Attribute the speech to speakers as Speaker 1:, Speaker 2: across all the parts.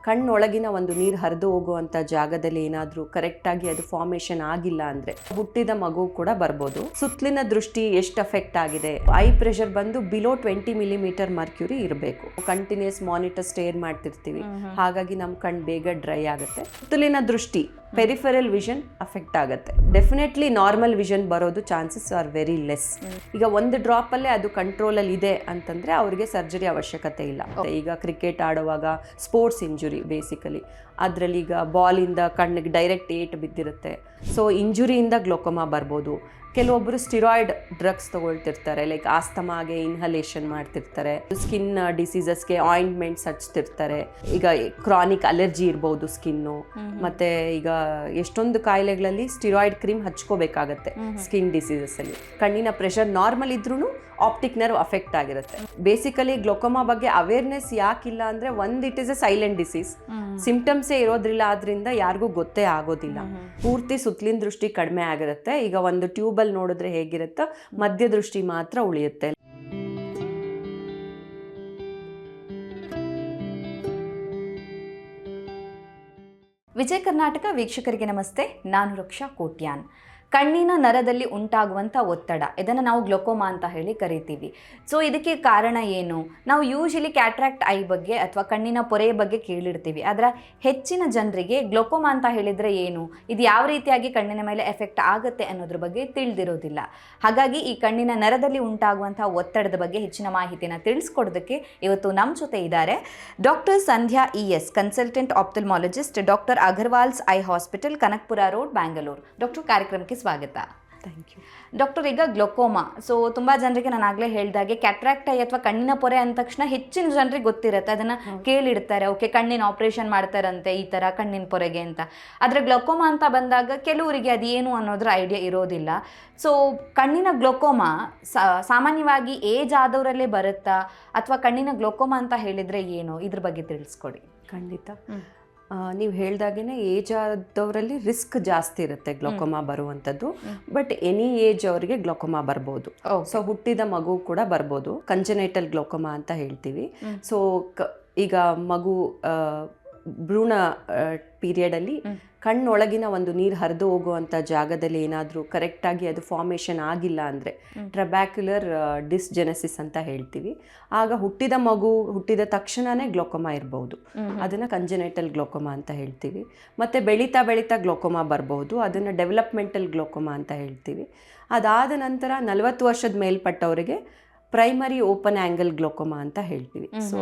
Speaker 1: ಕಣ್ಣೊಳಗಿನ ಒಂದು ನೀರು ಹರಿದು ಹೋಗುವಂಥ ಜಾಗದಲ್ಲಿ ಏನಾದರೂ ಕರೆಕ್ಟಾಗಿ ಅದು ಫಾರ್ಮೇಷನ್ ಆಗಿಲ್ಲ ಅಂದರೆ ಹುಟ್ಟಿದ ಮಗು ಕೂಡ ಬರ್ಬೋದು. ಸುತ್ತಲಿನ ದೃಷ್ಟಿ ಎಷ್ಟು ಅಫೆಕ್ಟ್ ಆಗಿದೆ, ಐ ಪ್ರೆಷರ್ ಬಂದು ಬಿಲೋ 20 ಮಿಲಿಮೀಟರ್ ಮರ್ಕ್ಯೂರಿ ಇರಬೇಕು. ಕಂಟಿನ್ಯೂಸ್ ಮಾನಿಟರ್ ಸ್ಟೇರ್ ಮಾಡ್ತಿರ್ತೀವಿ, ಹಾಗಾಗಿ ನಮ್ಮ ಕಣ್ಣು ಬೇಗ ಡ್ರೈ ಆಗುತ್ತೆ. ಸುತ್ತಲಿನ ದೃಷ್ಟಿ ಪೆರಿಫೆರಲ್ ವಿಷನ್ ಅಫೆಕ್ಟ್ ಆಗುತ್ತೆ. ಡೆಫಿನೆಟ್ಲಿ ನಾರ್ಮಲ್ ವಿಷನ್ ಬರೋದು ಚಾನ್ಸಸ್ ಆರ್ ವೆರಿ ಲೆಸ್. ಈಗ ಒಂದು ಡ್ರಾಪಲ್ಲೇ ಅದು ಕಂಟ್ರೋಲಲ್ಲಿ ಇದೆ ಅಂತಂದರೆ ಅವರಿಗೆ ಸರ್ಜರಿ ಅವಶ್ಯಕತೆ ಇಲ್ಲ. ಈಗ ಕ್ರಿಕೆಟ್ ಆಡುವಾಗ ಸ್ಪೋರ್ಟ್ಸ್ ಇಂಜುರಿ ಬೇಸಿಕಲಿ ಅದರಲ್ಲಿ ಈಗ ಬಾಲಿಂದ ಕಣ್ಣಿಗೆ ಡೈರೆಕ್ಟ್ ಏಟ್ ಬಿದ್ದಿರುತ್ತೆ. ಸೊ ಇಂಜುರಿಯಿಂದ ಗ್ಲೋಕೋಮಾ ಬರ್ಬೋದು. ಕೆಲವೊಬ್ಬರು ಸ್ಟಿರಾಯ್ಡ್ ಡ್ರಗ್ಸ್ ತಗೊಳ್ತಿರ್ತಾರೆ, ಲೈಕ್ ಆಸ್ತಮಾಗೆ ಇನ್ಹಲೇಷನ್ ಮಾಡ್ತಿರ್ತಾರೆ, ಸ್ಕಿನ್ ಡಿಸೀಸಸ್ಗೆ ಆಯಿಂಟ್ಮೆಂಟ್ಸ್ ಹಚ್ತಿರ್ತಾರೆ. ಈಗ ಕ್ರಾನಿಕ್ ಅಲರ್ಜಿ ಇರ್ಬೋದು ಸ್ಕಿನ್ನು. ಮತ್ತೆ ಈಗ ಎಷ್ಟೊಂದು ಕಾಯಿಲೆಗಳಲ್ಲಿ ಸ್ಟಿರಾಯ್ಡ್ ಕ್ರೀಮ್ ಹಚ್ಕೋಬೇಕಾಗತ್ತೆ ಸ್ಕಿನ್ ಡಿಸೀಸಸ್ ಅಲ್ಲಿ. ಕಣ್ಣಿನ ಪ್ರೆಷರ್ ನಾರ್ಮಲ್ ಇದ್ರೂ ಆಪ್ಟಿಕ್ ನರ್ವ್ ಅಫೆಕ್ಟ್ ಆಗಿರುತ್ತೆ. ಬೇಸಿಕಲಿ ಗ್ಲೋಕೋಮಾ ಬಗ್ಗೆ ಅವೇರ್ನೆಸ್ ಯಾಕಿಲ್ಲ ಅಂದ್ರೆ it is a silent disease, ಸಿಂಪ್ಟಮ್ಸೇ ಇರೋದ್ರಿಲ್ಲ, ಆದ್ರಿಂದ ಯಾರಿಗೂ ಗೊತ್ತೇ ಆಗೋದಿಲ್ಲ. ಪೂರ್ತಿ ಸುತ್ತಲಿನ ದೃಷ್ಟಿ ಕಡಿಮೆ ಆಗಿರುತ್ತೆ. ಈಗ ಒಂದು ಟ್ಯೂಬಲ್ ನೋಡಿದ್ರೆ ಹೇಗಿರುತ್ತೋ ಮಧ್ಯ ದೃಷ್ಟಿ ಮಾತ್ರ ಉಳಿಯುತ್ತೆ.
Speaker 2: ವಿಜಯ ಕರ್ನಾಟಕ ವೀಕ್ಷಕರಿಗೆ ನಮಸ್ತೆ. ನಾನು ರಕ್ಷಾ ಕೋಟ್ಯಾನ್. ಕಣ್ಣಿನ ನರದಲ್ಲಿ ಉಂಟಾಗುವಂಥ ಒತ್ತಡ, ಇದನ್ನು ನಾವು ಗ್ಲೋಕೋಮಾ ಅಂತ ಹೇಳಿ ಕರಿತೀವಿ. ಸೊ ಇದಕ್ಕೆ ಕಾರಣ ಏನು? ನಾವು ಯೂಶಲಿ ಕ್ಯಾಟ್ರಾಕ್ಟ್ ಐ ಬಗ್ಗೆ ಅಥವಾ ಕಣ್ಣಿನ ಪೊರೆಯ ಬಗ್ಗೆ ಕೇಳಿರ್ತೀವಿ. ಆದರೆ ಹೆಚ್ಚಿನ ಜನರಿಗೆ ಗ್ಲೋಕೋಮಾ ಅಂತ ಹೇಳಿದರೆ ಏನು, ಇದು ಯಾವ ರೀತಿಯಾಗಿ ಕಣ್ಣಿನ ಮೇಲೆ ಎಫೆಕ್ಟ್ ಆಗುತ್ತೆ ಅನ್ನೋದ್ರ ಬಗ್ಗೆ ತಿಳಿದಿರೋದಿಲ್ಲ. ಹಾಗಾಗಿ ಈ ಕಣ್ಣಿನ ನರದಲ್ಲಿ ಉಂಟಾಗುವಂಥ ಒತ್ತಡದ ಬಗ್ಗೆ ಹೆಚ್ಚಿನ ಮಾಹಿತಿಯನ್ನು ತಿಳಿಸ್ಕೊಡೋದಕ್ಕೆ ಇವತ್ತು ನಮ್ಮ ಜೊತೆ ಇದ್ದಾರೆ doctor Sandhya ES, consultant ophthalmologist, doctor Agarwal's eye hospital, Kanakapura road, Bangalore. Doctor, ಕಾರ್ಯಕ್ರಮಕ್ಕೆ ಸ್ವಾಗತ.
Speaker 1: Thank you.
Speaker 2: ಡಾಕ್ಟರ್, ಈಗ ಗ್ಲೋಕೋಮಾ, ಸೊ ತುಂಬ ಜನರಿಗೆ ನಾನು ಆಗಲೇ ಹೇಳಿದಾಗೆ ಕ್ಯಾಟ್ರಾಕ್ಟ್ ಐ ಅಥವಾ ಕಣ್ಣಿನ ಪೊರೆ ಅಂದ ತಕ್ಷಣ ಹೆಚ್ಚಿನ ಜನರಿಗೆ ಗೊತ್ತಿರುತ್ತೆ, ಅದನ್ನು ಕೇಳಿಡ್ತಾರೆ. ಓಕೆ, ಕಣ್ಣಿನ ಆಪರೇಷನ್ ಮಾಡ್ತಾರಂತೆ ಈ ಥರ ಕಣ್ಣಿನ ಪೊರೆಗೆ ಅಂತ. ಆದರೆ ಗ್ಲೋಕೋಮಾ ಅಂತ ಬಂದಾಗ ಕೆಲವರಿಗೆ ಅದೇನು ಅನ್ನೋದ್ರ ಐಡಿಯಾ ಇರೋದಿಲ್ಲ. ಸೊ ಕಣ್ಣಿನ ಗ್ಲೋಕೋಮಾ ಸಾಮಾನ್ಯವಾಗಿ ಏಜ್ ಆದವರಲ್ಲೇ ಬರುತ್ತಾ ಅಥವಾ ಕಣ್ಣಿನ ಗ್ಲೋಕೋಮಾ ಅಂತ ಹೇಳಿದರೆ ಏನು, ಇದ್ರ ಬಗ್ಗೆ ತಿಳಿಸ್ಕೊಡಿ.
Speaker 1: ಖಂಡಿತ. ನೀವು ಹೇಳ್ದಾಗೇನೆ ಏಜ್ ಆದವರಲ್ಲಿ ರಿಸ್ಕ್ ಜಾಸ್ತಿ ಇರುತ್ತೆ ಗ್ಲೋಕೋಮಾ ಬರುವಂಥದ್ದು. ಬಟ್ ಎನಿ ಏಜ್ ಅವರಿಗೆ ಗ್ಲೋಕೋಮಾ ಬರ್ಬೋದು. ಸೊ ಹುಟ್ಟಿದ ಮಗು ಕೂಡ ಬರ್ಬೋದು. ಕಂಜನೈಟಲ್ ಗ್ಲೋಕೋಮಾ ಅಂತ ಹೇಳ್ತೀವಿ. ಸೊ ಈಗ ಮಗು ಭ್ರೂಣ ಪೀರಿಯಡಲ್ಲಿ ಕಣ್ಣೊಳಗಿನ ಒಂದು ನೀರು ಹರಿದು ಹೋಗುವಂಥ ಜಾಗದಲ್ಲಿ ಏನಾದರೂ ಕರೆಕ್ಟಾಗಿ ಅದು ಫಾರ್ಮೇಷನ್ ಆಗಿಲ್ಲ ಅಂದರೆ ಟ್ರಬ್ಯಾಕ್ಯುಲರ್ ಡಿಸ್ಜೆನೆಸಿಸ್ ಅಂತ ಹೇಳ್ತೀವಿ. ಆಗ ಹುಟ್ಟಿದ ಮಗು ಹುಟ್ಟಿದ ತಕ್ಷಣವೇ ಗ್ಲೋಕೋಮಾ ಇರ್ಬೋದು. ಅದನ್ನು ಕಂಜನೈಟಲ್ ಗ್ಲೋಕೋಮಾ ಅಂತ ಹೇಳ್ತೀವಿ. ಮತ್ತು ಬೆಳೀತಾ ಬೆಳೀತಾ ಗ್ಲೋಕೋಮಾ ಬರ್ಬೋದು, ಅದನ್ನು ಡೆವಲಪ್ಮೆಂಟಲ್ ಗ್ಲೋಕೋಮಾ ಅಂತ ಹೇಳ್ತೀವಿ. ಅದಾದ ನಂತರ 40 ವರ್ಷದ ಮೇಲ್ಪಟ್ಟವರಿಗೆ ಪ್ರೈಮರಿ ಓಪನ್ ಆ್ಯಂಗಲ್ ಗ್ಲೋಕೋಮಾ ಅಂತ ಹೇಳ್ತೀವಿ. ಸೊ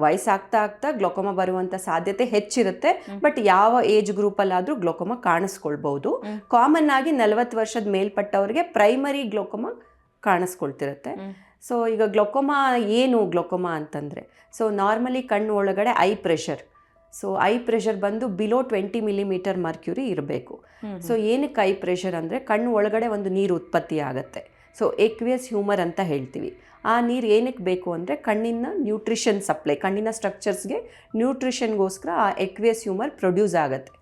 Speaker 1: ವಯಸ್ಸಾಗ್ತಾ ಆಗ್ತಾ ಗ್ಲೋಕೋಮಾ ಬರುವಂಥ ಸಾಧ್ಯತೆ ಹೆಚ್ಚಿರುತ್ತೆ. ಬಟ್ ಯಾವ ಏಜ್ ಗ್ರೂಪಲ್ಲಾದರೂ ಗ್ಲೋಕೋಮಾ ಕಾಣಿಸ್ಕೊಳ್ಬಹುದು. ಕಾಮನ್ ಆಗಿ 40 ವರ್ಷದ ಮೇಲ್ಪಟ್ಟವರಿಗೆ ಪ್ರೈಮರಿ ಗ್ಲೋಕೋಮಾ ಕಾಣಿಸ್ಕೊಳ್ತಿರುತ್ತೆ. ಸೊ ಈಗ ಗ್ಲೋಕೋಮಾ ಅಂತಂದರೆ, ಸೊ ನಾರ್ಮಲಿ ಕಣ್ಣು ಒಳಗಡೆ ಐ ಪ್ರೆಷರ್ ಬಂದು ಬಿಲೋ 20 ಮಿಲಿಮೀಟರ್ ಮರ್ಕ್ಯೂರಿ ಇರಬೇಕು. ಸೊ ಏನಕ್ಕೆ ಐ ಪ್ರೆಷರ್ ಅಂದರೆ ಕಣ್ಣು ಒಳಗಡೆ ಒಂದು ನೀರು ಉತ್ಪತ್ತಿ ಆಗುತ್ತೆ. ಸೊ ಎಕ್ವಿಯಸ್ ಹ್ಯೂಮರ್ ಅಂತ ಹೇಳ್ತೀವಿ. ಆ ನೀರು ಏನಕ್ಕೆ ಬೇಕು ಅಂದರೆ ಕಣ್ಣಿನ ನ್ಯೂಟ್ರಿಷನ್ ಸಪ್ಲೈ, ಕಣ್ಣಿನ ಸ್ಟ್ರಕ್ಚರ್ಸ್ಗೆ ನ್ಯೂಟ್ರಿಷನ್ಗೋಸ್ಕರ ಆ ಎಕ್ವಿಯಸ್ ಹ್ಯೂಮರ್ ಪ್ರೊಡ್ಯೂಸ್ ಆಗುತ್ತೆ.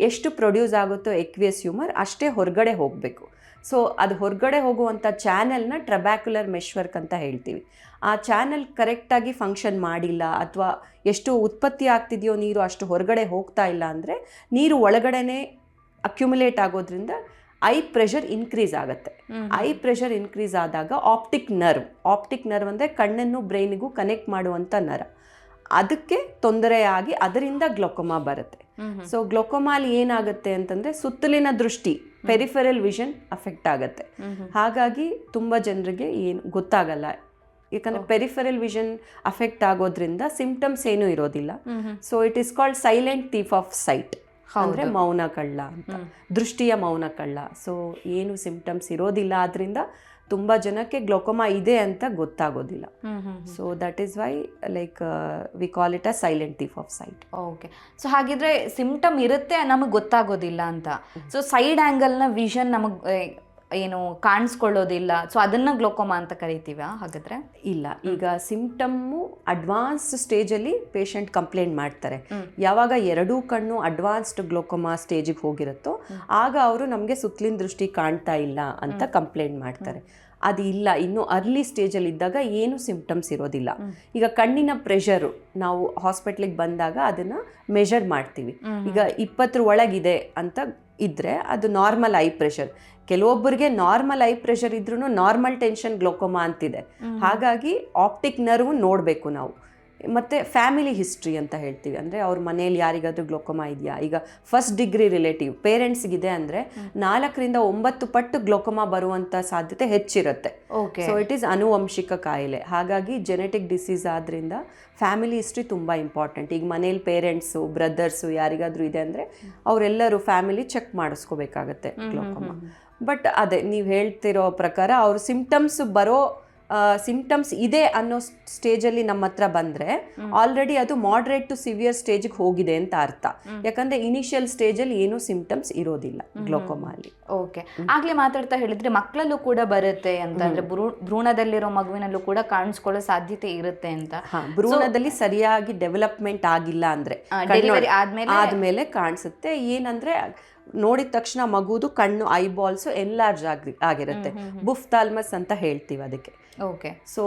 Speaker 1: ಎಷ್ಟು ಪ್ರೊಡ್ಯೂಸ್ ಆಗುತ್ತೋ ಎಕ್ವಿಯಸ್ ಹ್ಯೂಮರ್ ಅಷ್ಟೇ ಹೊರಗಡೆ ಹೋಗಬೇಕು. ಸೊ ಅದು ಹೊರಗಡೆ ಹೋಗುವಂಥ ಚಾನೆಲ್ನ ಟ್ರಬ್ಯಾಕ್ಯುಲರ್ ಮೆಶ್ವರ್ಕ್ ಅಂತ ಹೇಳ್ತೀವಿ. ಆ ಚಾನೆಲ್ ಕರೆಕ್ಟಾಗಿ ಫಂಕ್ಷನ್ ಮಾಡಿಲ್ಲ ಅಥವಾ ಎಷ್ಟು ಉತ್ಪತ್ತಿ ಆಗ್ತಿದೆಯೋ ನೀರು ಅಷ್ಟು ಹೊರಗಡೆ ಹೋಗ್ತಾ ಇಲ್ಲ ಅಂದರೆ ನೀರು ಒಳಗಡೆನೇ ಅಕ್ಯುಮುಲೇಟ್ ಆಗೋದ್ರಿಂದ ಐ ಪ್ರೆಷರ್ ಇನ್ಕ್ರೀಸ್ ಆಗುತ್ತೆ. ಐ ಪ್ರೆಷರ್ ಇನ್ಕ್ರೀಸ್ ಆದಾಗ ಆಪ್ಟಿಕ್ ನರ್ವ್ ಅಂದರೆ ಕಣ್ಣನ್ನು ಬ್ರೈನಿಗೂ ಕನೆಕ್ಟ್ ಮಾಡುವಂಥ ನರ, ಅದಕ್ಕೆ ತೊಂದರೆಯಾಗಿ ಅದರಿಂದ ಗ್ಲೋಕೋಮಾ ಬರುತ್ತೆ. ಸೊ ಗ್ಲೋಕೋಮಾಲಿ ಏನಾಗುತ್ತೆ ಅಂತಂದರೆ ಸುತ್ತಲಿನ ದೃಷ್ಟಿ ಪೆರಿಫೆರಲ್ ವಿಷನ್ ಅಫೆಕ್ಟ್ ಆಗುತ್ತೆ. ಹಾಗಾಗಿ ತುಂಬ ಜನರಿಗೆ ಏನು ಗೊತ್ತಾಗಲ್ಲ, ಯಾಕಂದರೆ ಪೆರಿಫೆರಲ್ ವಿಷನ್ ಅಫೆಕ್ಟ್ ಆಗೋದ್ರಿಂದ ಸಿಂಪ್ಟಮ್ಸ್ ಏನೂ ಇರೋದಿಲ್ಲ. So it is called silent thief off site, ಅಂದರೆ ಮೌನ ಕಳ್ಳ ಅಂತ, ದೃಷ್ಟಿಯ ಮೌನ ಕಳ್ಳ. ಸೊ ಏನು ಸಿಂಪ್ಟಮ್ಸ್ ಇರೋದಿಲ್ಲ, ಆದ್ರಿಂದ ತುಂಬ ಜನಕ್ಕೆ ಗ್ಲೋಕೋಮಾ ಇದೆ ಅಂತ ಗೊತ್ತಾಗೋದಿಲ್ಲ. So that is why like we call it a silent thief off site.
Speaker 2: Okay, so ಹಾಗಿದ್ರೆ ಸಿಂಪ್ಟಮ್ ಇರುತ್ತೆ, ನಮಗೆ ಗೊತ್ತಾಗೋದಿಲ್ಲ ಅಂತ. ಸೊ ಸೈಡ್ ಆ್ಯಂಗಲ್ನ ವಿಷನ್ ನಮಗೆ ಏನು ಕಾಣಿಸ್ಕೊಳ್ಳೋದಿಲ್ಲ, ಸೊ ಅದನ್ನು ಗ್ಲೋಕೋಮಾ ಅಂತ ಕರಿತೀವ ಹಾಗಾದರೆ?
Speaker 1: ಇಲ್ಲ, ಈಗ ಸಿಂಪ್ಟಮ್ಮು ಅಡ್ವಾನ್ಸ್ ಸ್ಟೇಜಲ್ಲಿ ಪೇಷಂಟ್ ಕಂಪ್ಲೇಂಟ್ ಮಾಡ್ತಾರೆ. ಯಾವಾಗ ಎರಡೂ ಕಣ್ಣು ಅಡ್ವಾನ್ಸ್ಡ್ ಗ್ಲೋಕೋಮಾ ಸ್ಟೇಜಿಗೆ ಹೋಗಿರುತ್ತೋ ಆಗ ಅವರು ನಮಗೆ ಸುತ್ತಲಿನ ದೃಷ್ಟಿ ಕಾಣ್ತಾ ಇಲ್ಲ ಅಂತ ಕಂಪ್ಲೇಂಟ್ ಮಾಡ್ತಾರೆ. ಅದು ಇಲ್ಲ, ಇನ್ನು ಅರ್ಲಿ ಸ್ಟೇಜಲ್ಲಿ ಇದ್ದಾಗ ಏನು ಸಿಂಪ್ಟಮ್ಸ್ ಇರೋದಿಲ್ಲ. ಈಗ ಕಣ್ಣಿನ ಪ್ರೆಷರು ನಾವು ಹಾಸ್ಪಿಟ್ಲಿಗೆ ಬಂದಾಗ ಅದನ್ನು ಮೆಷರ್ ಮಾಡ್ತೀವಿ. ಈಗ 20 ಒಳಗಿದೆ ಅಂತ ಇದ್ದರೆ ಅದು ನಾರ್ಮಲ್ ಐ ಪ್ರೆಷರ್. ಕೆಲವೊಬ್ಬರಿಗೆ ನಾರ್ಮಲ್ ಐ ಪ್ರೆಷರ್ ಇದ್ರೂ ನಾರ್ಮಲ್ ಟೆನ್ಷನ್ ಗ್ಲೋಕೋಮಾ ಅಂತಿದೆ. ಹಾಗಾಗಿ ಆಪ್ಟಿಕ್ ನರ್ವ್ ನೋಡಬೇಕು ನಾವು. ಮತ್ತು ಫ್ಯಾಮಿಲಿ ಹಿಸ್ಟ್ರಿ ಅಂತ ಹೇಳ್ತೀವಿ, ಅಂದರೆ ಅವ್ರ ಮನೇಲಿ ಯಾರಿಗಾದ್ರೂ ಗ್ಲೋಕೋಮಾ ಇದೆಯಾ. ಈಗ ಫಸ್ಟ್ ಡಿಗ್ರಿ ರಿಲೇಟಿವ್ ಪೇರೆಂಟ್ಸ್ಗಿದೆ ಅಂದರೆ 4ರಿಂದ 9 ಪಟ್ಟು ಗ್ಲೋಕೋಮಾ ಬರುವಂಥ ಸಾಧ್ಯತೆ ಹೆಚ್ಚಿರುತ್ತೆ. ಸೊ ಇಟ್ ಈಸ್ ಆನುವಂಶಿಕ ಕಾಯಿಲೆ. ಹಾಗಾಗಿ ಜೆನೆಟಿಕ್ ಡಿಸೀಸ್ ಆದ್ದರಿಂದ ಫ್ಯಾಮಿಲಿ ಹಿಸ್ಟ್ರಿ ತುಂಬ ಇಂಪಾರ್ಟೆಂಟ್. ಈಗ ಮನೇಲಿ ಪೇರೆಂಟ್ಸು, ಬ್ರದರ್ಸು ಯಾರಿಗಾದ್ರೂ ಇದೆ ಅಂದರೆ ಅವರೆಲ್ಲರೂ ಫ್ಯಾಮಿಲಿ ಚೆಕ್ ಮಾಡಿಸ್ಕೋಬೇಕಾಗತ್ತೆ ಗ್ಲೋಕೋಮಾ. ಬಟ್ ಅದೇ ನೀವು ಹೇಳ್ತಿರೋ ಪ್ರಕಾರ ಅವ್ರ ಸಿಂಪ್ಟಮ್ಸ್ ಇದೆ ಅನ್ನೋ ಸ್ಟೇಜಲ್ಲಿ ನಮ್ಮ ಹತ್ರ ಬಂದರೆ ಆಲ್ರೆಡಿ ಅದು ಮಾಡ್ರೇಟ್ ಟು ಸಿವಿಯರ್ ಸ್ಟೇಜಿಗೆ ಹೋಗಿದೆ ಅಂತ ಅರ್ಥ. ಯಾಕಂದರೆ ಇನಿಷಿಯಲ್ ಸ್ಟೇಜಲ್ಲಿ ಏನೂ ಸಿಂಪ್ಟಮ್ಸ್ ಇರೋದಿಲ್ಲ ಗ್ಲೋಕೋಮಾ ಅಲ್ಲಿ.
Speaker 2: ಓಕೆ, ಆಗಲೇ ಮಾತಾಡ್ತಾ ಹೇಳಿದ್ರೆ ಮಕ್ಕಳಲ್ಲೂ ಕೂಡ ಬರುತ್ತೆ ಅಂತ, ಅಂದರೆ ಭ್ರೂಣದಲ್ಲಿರೋ ಮಗುವಿನಲ್ಲೂ ಕೂಡ ಕಾಣಿಸ್ಕೊಳ್ಳೋ ಸಾಧ್ಯತೆ ಇರುತ್ತೆ ಅಂತ.
Speaker 1: ಭ್ರೂಣದಲ್ಲಿ ಸರಿಯಾಗಿ ಡೆವಲಪ್ಮೆಂಟ್ ಆಗಿಲ್ಲ ಅಂದರೆ
Speaker 2: ಡೆಲಿವರಿ
Speaker 1: ಆದಮೇಲೆ ಕಾಣಿಸುತ್ತೆ. ಏನಂದರೆ ನೋಡಿದ ತಕ್ಷಣ ಮಗುದು ಕಣ್ಣು ಐಬಾಲ್ಸು ಎನ್ಲಾರ್ಜ್ ಆಗಿರುತ್ತೆ. ಬುಫ್ತಾಲ್ಮಸ್ ಅಂತ ಹೇಳ್ತೀವಿ ಅದಕ್ಕೆ.
Speaker 2: Okay,
Speaker 1: so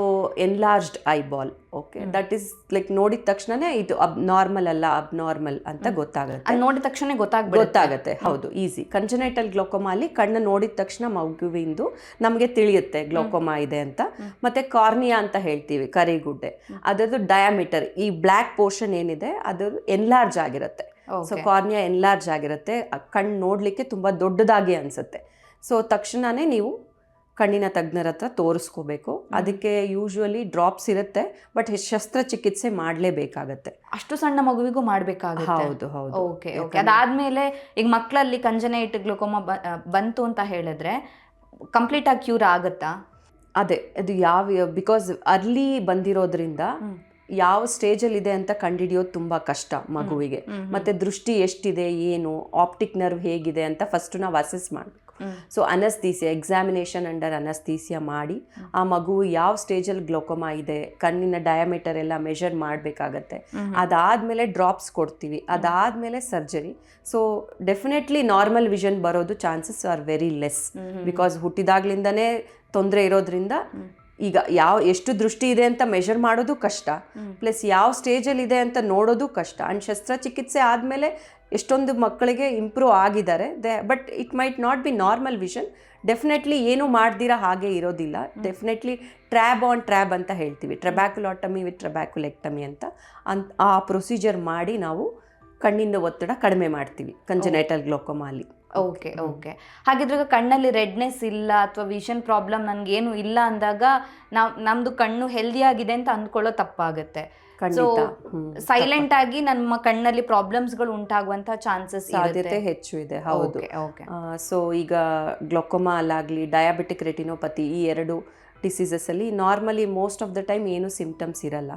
Speaker 1: enlarged eyeball. Okay, that is like ನೋಡಿದ ತಕ್ಷಣನೇ ಇದು ನಾರ್ಮಲ್ ಅಲ್ಲ, ಅಬ್ನಾರ್ಮಲ್ ಅಂತ ಗೊತ್ತಾಗುತ್ತೆ.
Speaker 2: ನೋಡಿದ ತಕ್ಷಣ
Speaker 1: ಗೊತ್ತಾಗುತ್ತೆ. ಹೌದು, ಈಸಿ. ಕಂಜನೈಟಲ್ ಗ್ಲೋಕೋಮಾ ಅಲ್ಲಿ ಕಣ್ಣು ನೋಡಿದ ತಕ್ಷಣ ಮಗುವಿಂದು ನಮಗೆ ತಿಳಿಯುತ್ತೆ ಗ್ಲೋಕೋಮಾ ಇದೆ ಅಂತ. ಮತ್ತೆ ಕಾರ್ನಿಯಾ ಅಂತ ಹೇಳ್ತೀವಿ, ಕರಿಗುಡ್ಡೆ, ಅದರದ್ದು ಡಯಾಮೀಟರ್, ಈ ಬ್ಲ್ಯಾಕ್ ಪೋರ್ಷನ್ ಏನಿದೆ ಅದು ಎನ್ಲಾರ್ಜ್ ಆಗಿರುತ್ತೆ. ಸೊ ಕಾರ್ನಿಯಾ ಎನ್ಲಾರ್ಜ್ ಆಗಿರುತ್ತೆ, ಕಣ್ಣು ನೋಡಲಿಕ್ಕೆ ತುಂಬ ದೊಡ್ಡದಾಗಿ ಅನಿಸುತ್ತೆ. ಸೊ ತಕ್ಷಣವೇ ನೀವು ಕಣ್ಣಿನ ತಜ್ಞರ ಹತ್ರ ತೋರಿಸ್ಕೋಬೇಕು. ಅದಕ್ಕೆ ಯೂಶ್ವಲಿ ಡ್ರಾಪ್ಸ್ ಇರುತ್ತೆ, ಬಟ್ ಶಸ್ತ್ರಚಿಕಿತ್ಸೆ ಮಾಡಲೇಬೇಕಾಗತ್ತೆ.
Speaker 2: ಅಷ್ಟು ಸಣ್ಣ ಮಗುವಿಗೂ ಮಾಡಬೇಕಾಗುತ್ತೆ?
Speaker 1: ಹೌದು ಹೌದು.
Speaker 2: Okay okay. ಅದಾದಮೇಲೆ ಈಗ ಮಕ್ಕಳಲ್ಲಿ ಕಂಜನೈಟ್ ಗ್ಲೋಕೋಮಾ ಬಂತು ಅಂತ ಹೇಳಿದ್ರೆ ಕಂಪ್ಲೀಟ್ ಆಗಿ ಕ್ಯೂರ್ ಆಗುತ್ತಾ?
Speaker 1: ಅದೇ, ಅದು ಬಿಕಾಸ್ ಅರ್ಲಿ ಬಂದಿರೋದ್ರಿಂದ ಯಾವ ಸ್ಟೇಜಲ್ಲಿ ಇದೆ ಅಂತ ಕಂಡುಹಿಡಿಯೋದು ತುಂಬ ಕಷ್ಟ ಮಗುವಿಗೆ. ಮತ್ತು ದೃಷ್ಟಿ ಎಷ್ಟಿದೆ, ಏನು ಆಪ್ಟಿಕ್ ನರ್ವ್ ಹೇಗಿದೆ ಅಂತ ಫಸ್ಟು ನಾವು ಅಸೆಸ್ ಮಾಡಬೇಕು. ಸೊ ಅನಸ್ತೀಸಿಯಾ, ಎಕ್ಸಾಮಿನೇಷನ್ ಅಂಡರ್ ಅನಸ್ತೀಸಿಯಾ ಮಾಡಿ ಆ ಮಗು ಯಾವ ಸ್ಟೇಜಲ್ಲಿ ಗ್ಲೋಕೋಮಾ ಇದೆ, ಕಣ್ಣಿನ ಡಯಾಮೀಟರ್ ಎಲ್ಲ ಮೆಷರ್ ಮಾಡಬೇಕಾಗತ್ತೆ. ಅದಾದಮೇಲೆ ಡ್ರಾಪ್ಸ್ ಕೊಡ್ತೀವಿ, ಅದಾದಮೇಲೆ surgery. So definitely normal vision ಬರೋದು chances are very less, because ಹುಟ್ಟಿದಾಗ್ಲಿಂದನೇ ತೊಂದರೆ ಇರೋದ್ರಿಂದ. ಈಗ ಎಷ್ಟು ದೃಷ್ಟಿ ಇದೆ ಅಂತ ಮೆಷರ್ ಮಾಡೋದು ಕಷ್ಟ, ಪ್ಲಸ್ ಯಾವ ಸ್ಟೇಜಲ್ಲಿ ಇದೆ ಅಂತ ನೋಡೋದು ಕಷ್ಟ. ಆ್ಯಂಡ್ ಶಸ್ತ್ರಚಿಕಿತ್ಸೆ ಆದಮೇಲೆ ಎಷ್ಟೊಂದು ಮಕ್ಕಳಿಗೆ ಇಂಪ್ರೂವ್ ಆಗಿದ್ದಾರೆ. But it might not be normal vision. Definitely ಏನು ಮಾಡ್ದಿರಾ ಹಾಗೆ ಇರೋದಿಲ್ಲ. ಡೆಫಿನೆಟ್ಲಿ ಟ್ರ್ಯಾಬ್ ಆನ್ ಟ್ರ್ಯಾಬ್ ಅಂತ ಹೇಳ್ತೀವಿ, ಟ್ರಬ್ಯಾಕ್ಯುಲಾಟಮಿ ವಿತ್ ಟ್ರಬ್ಯಾಕ್ಯುಲೆಕ್ಟಮಿ ಅಂತ. ಆ ಪ್ರೊಸೀಜರ್ ಮಾಡಿ ನಾವು ಕಣ್ಣಿನ ಒತ್ತಡ ಕಡಿಮೆ ಮಾಡ್ತೀವಿ ಕಂಜನೈಟಲ್ ಗ್ಲೋಕೋಮಾ ಅಲ್ಲಿ.
Speaker 2: Okay okay. ಹಾಗಿದ್ರೆ ಕಣ್ಣಲ್ಲಿ ರೆಡ್ನೆಸ್ ಇಲ್ಲ ಅಥವಾ ವಿಷನ್ ಪ್ರಾಬ್ಲಮ್ ನನಗೇನು ಇಲ್ಲ ಅಂದಾಗ ನಮ್ಮದು ಕಣ್ಣು ಹೆಲ್ದಿ ಆಗಿದೆ ಅಂತ ಅಂದ್ಕೊಳ್ಳೋ ತಪ್ಪಾಗುತ್ತೆ. ಸೊ ಸೈಲೆಂಟ್ ಆಗಿ ನಮ್ಮ ಕಣ್ಣಲ್ಲಿ ಪ್ರಾಬ್ಲಮ್ಸ್ಗಳು ಉಂಟಾಗುವಂಥ ಚಾನ್ಸಸ್
Speaker 1: ಸಾಧ್ಯತೆ ಹೆಚ್ಚು ಇದೆ. ಹೌದು. ಸೊ ಈಗ ಗ್ಲೋಕೋಮಾ ಅಲ್ಲಾಗಲಿ ಡಯಾಬಿಟಿಕ್ ರೆಟಿನೋಪತಿ, ಈ 2 ಡಿಸೀಸಸಲ್ಲಿ normally most of the time ಏನು ಸಿಂಪ್ಟಮ್ಸ್ ಇರಲ್ಲ.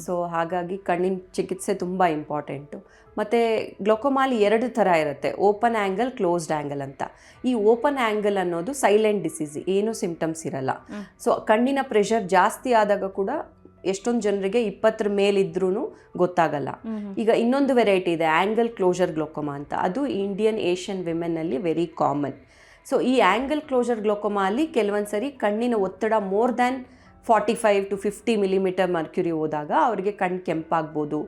Speaker 1: ಸೊ ಹಾಗಾಗಿ ಕಣ್ಣಿನ ಚಿಕಿತ್ಸೆ ತುಂಬ ಇಂಪಾರ್ಟೆಂಟು. ಮತ್ತು ಗ್ಲೋಕೋಮಾಲಿ 2 ಥರ ಇರುತ್ತೆ, ಓಪನ್ ಆ್ಯಂಗಲ್, ಕ್ಲೋಸ್ಡ್ ಆ್ಯಂಗಲ್ ಅಂತ. ಈ ಓಪನ್ ಆ್ಯಂಗಲ್ ಅನ್ನೋದು ಸೈಲೆಂಟ್ ಡಿಸೀಸ್, ಏನೂ ಸಿಂಪ್ಟಮ್ಸ್ ಇರಲ್ಲ. ಸೊ ಕಣ್ಣಿನ ಪ್ರೆಷರ್ ಜಾಸ್ತಿ ಆದಾಗ ಕೂಡ ಎಷ್ಟೊಂದು ಜನರಿಗೆ 20 ಮೇಲಿದ್ರೂ ಗೊತ್ತಾಗಲ್ಲ. ಈಗ ಇನ್ನೊಂದು ವೆರೈಟಿ ಇದೆ, ಆ್ಯಂಗಲ್ ಕ್ಲೋಜರ್ ಗ್ಲೋಕೋಮಾ ಅಂತ. ಅದು ಇಂಡಿಯನ್ ಏಷ್ಯನ್ ವಿಮೆನ್ನಲ್ಲಿ ವೆರಿ ಕಾಮನ್. ಸೊ ಈ ಆ್ಯಂಗಲ್ ಕ್ಲೋಜರ್ ಗ್ಲೋಕೋಮಾ ಅಲ್ಲಿ ಕೆಲವೊಂದು ಸರಿ ಕಣ್ಣಿನ ಒತ್ತಡ more than 45 to 50 millimetre mercury ಹೋದಾಗ ಅವರಿಗೆ ಕಣ್ಣು ಕೆಂಪಾಗ್ಬೋದು,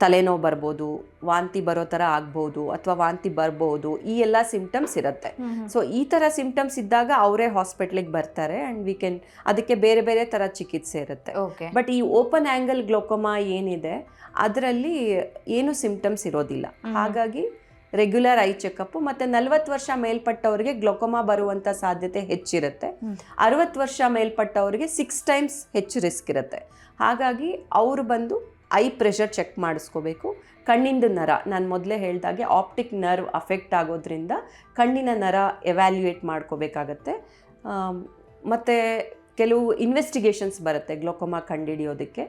Speaker 1: ತಲೆನೋವು ಬರ್ಬೋದು, ವಾಂತಿ ಬರೋ ಥರ ಆಗ್ಬೋದು, ಅಥವಾ ವಾಂತಿ ಬರ್ಬೋದು. ಈ ಎಲ್ಲ ಸಿಂಪ್ಟಮ್ಸ್ ಇರುತ್ತೆ. ಸೊ ಈ ಥರ ಸಿಂಪ್ಟಮ್ಸ್ ಇದ್ದಾಗ ಅವರೇ ಹಾಸ್ಪಿಟ್ಲಿಗೆ ಬರ್ತಾರೆ ಆ್ಯಂಡ್ ಅದಕ್ಕೆ ಬೇರೆ ಬೇರೆ ಥರ ಚಿಕಿತ್ಸೆ ಇರುತ್ತೆ. ಬಟ್ ಈ ಓಪನ್ ಆ್ಯಂಗಲ್ ಗ್ಲೋಕೋಮಾ ಏನಿದೆ ಅದರಲ್ಲಿ ಏನು ಸಿಂಪ್ಟಮ್ಸ್ ಇರೋದಿಲ್ಲ. ಹಾಗಾಗಿ ರೆಗ್ಯುಲರ್ ಐ ಚೆಕಪ್. ಮತ್ತು 40 ವರ್ಷ ಮೇಲ್ಪಟ್ಟವರಿಗೆ ಗ್ಲೋಕೋಮಾ ಬರುವಂಥ ಸಾಧ್ಯತೆ ಹೆಚ್ಚಿರುತ್ತೆ. 60 ವರ್ಷ ಮೇಲ್ಪಟ್ಟವರಿಗೆ 6 times ಹೆಚ್ಚು ರಿಸ್ಕ್ ಇರುತ್ತೆ. ಹಾಗಾಗಿ ಅವರು ಬಂದು ಐ ಪ್ರೆಷರ್ ಚೆಕ್ ಮಾಡಿಸ್ಕೋಬೇಕು. ಕಣ್ಣಿಂದು ನರ, ನಾನು ಮೊದಲೇ ಹೇಳ್ದಾಗೆ ಆಪ್ಟಿಕ್ ನರ್ವ್ ಅಫೆಕ್ಟ್ ಆಗೋದ್ರಿಂದ ಕಣ್ಣಿನ ನರ ಎವ್ಯಾಲ್ಯೂಯೇಟ್ ಮಾಡ್ಕೋಬೇಕಾಗತ್ತೆ. ಮತ್ತು ಕೆಲವು ಇನ್ವೆಸ್ಟಿಗೇಷನ್ಸ್ ಬರುತ್ತೆ ಗ್ಲೋಕೋಮಾ ಕಂಡುಹಿಡಿಯೋದಕ್ಕೆ.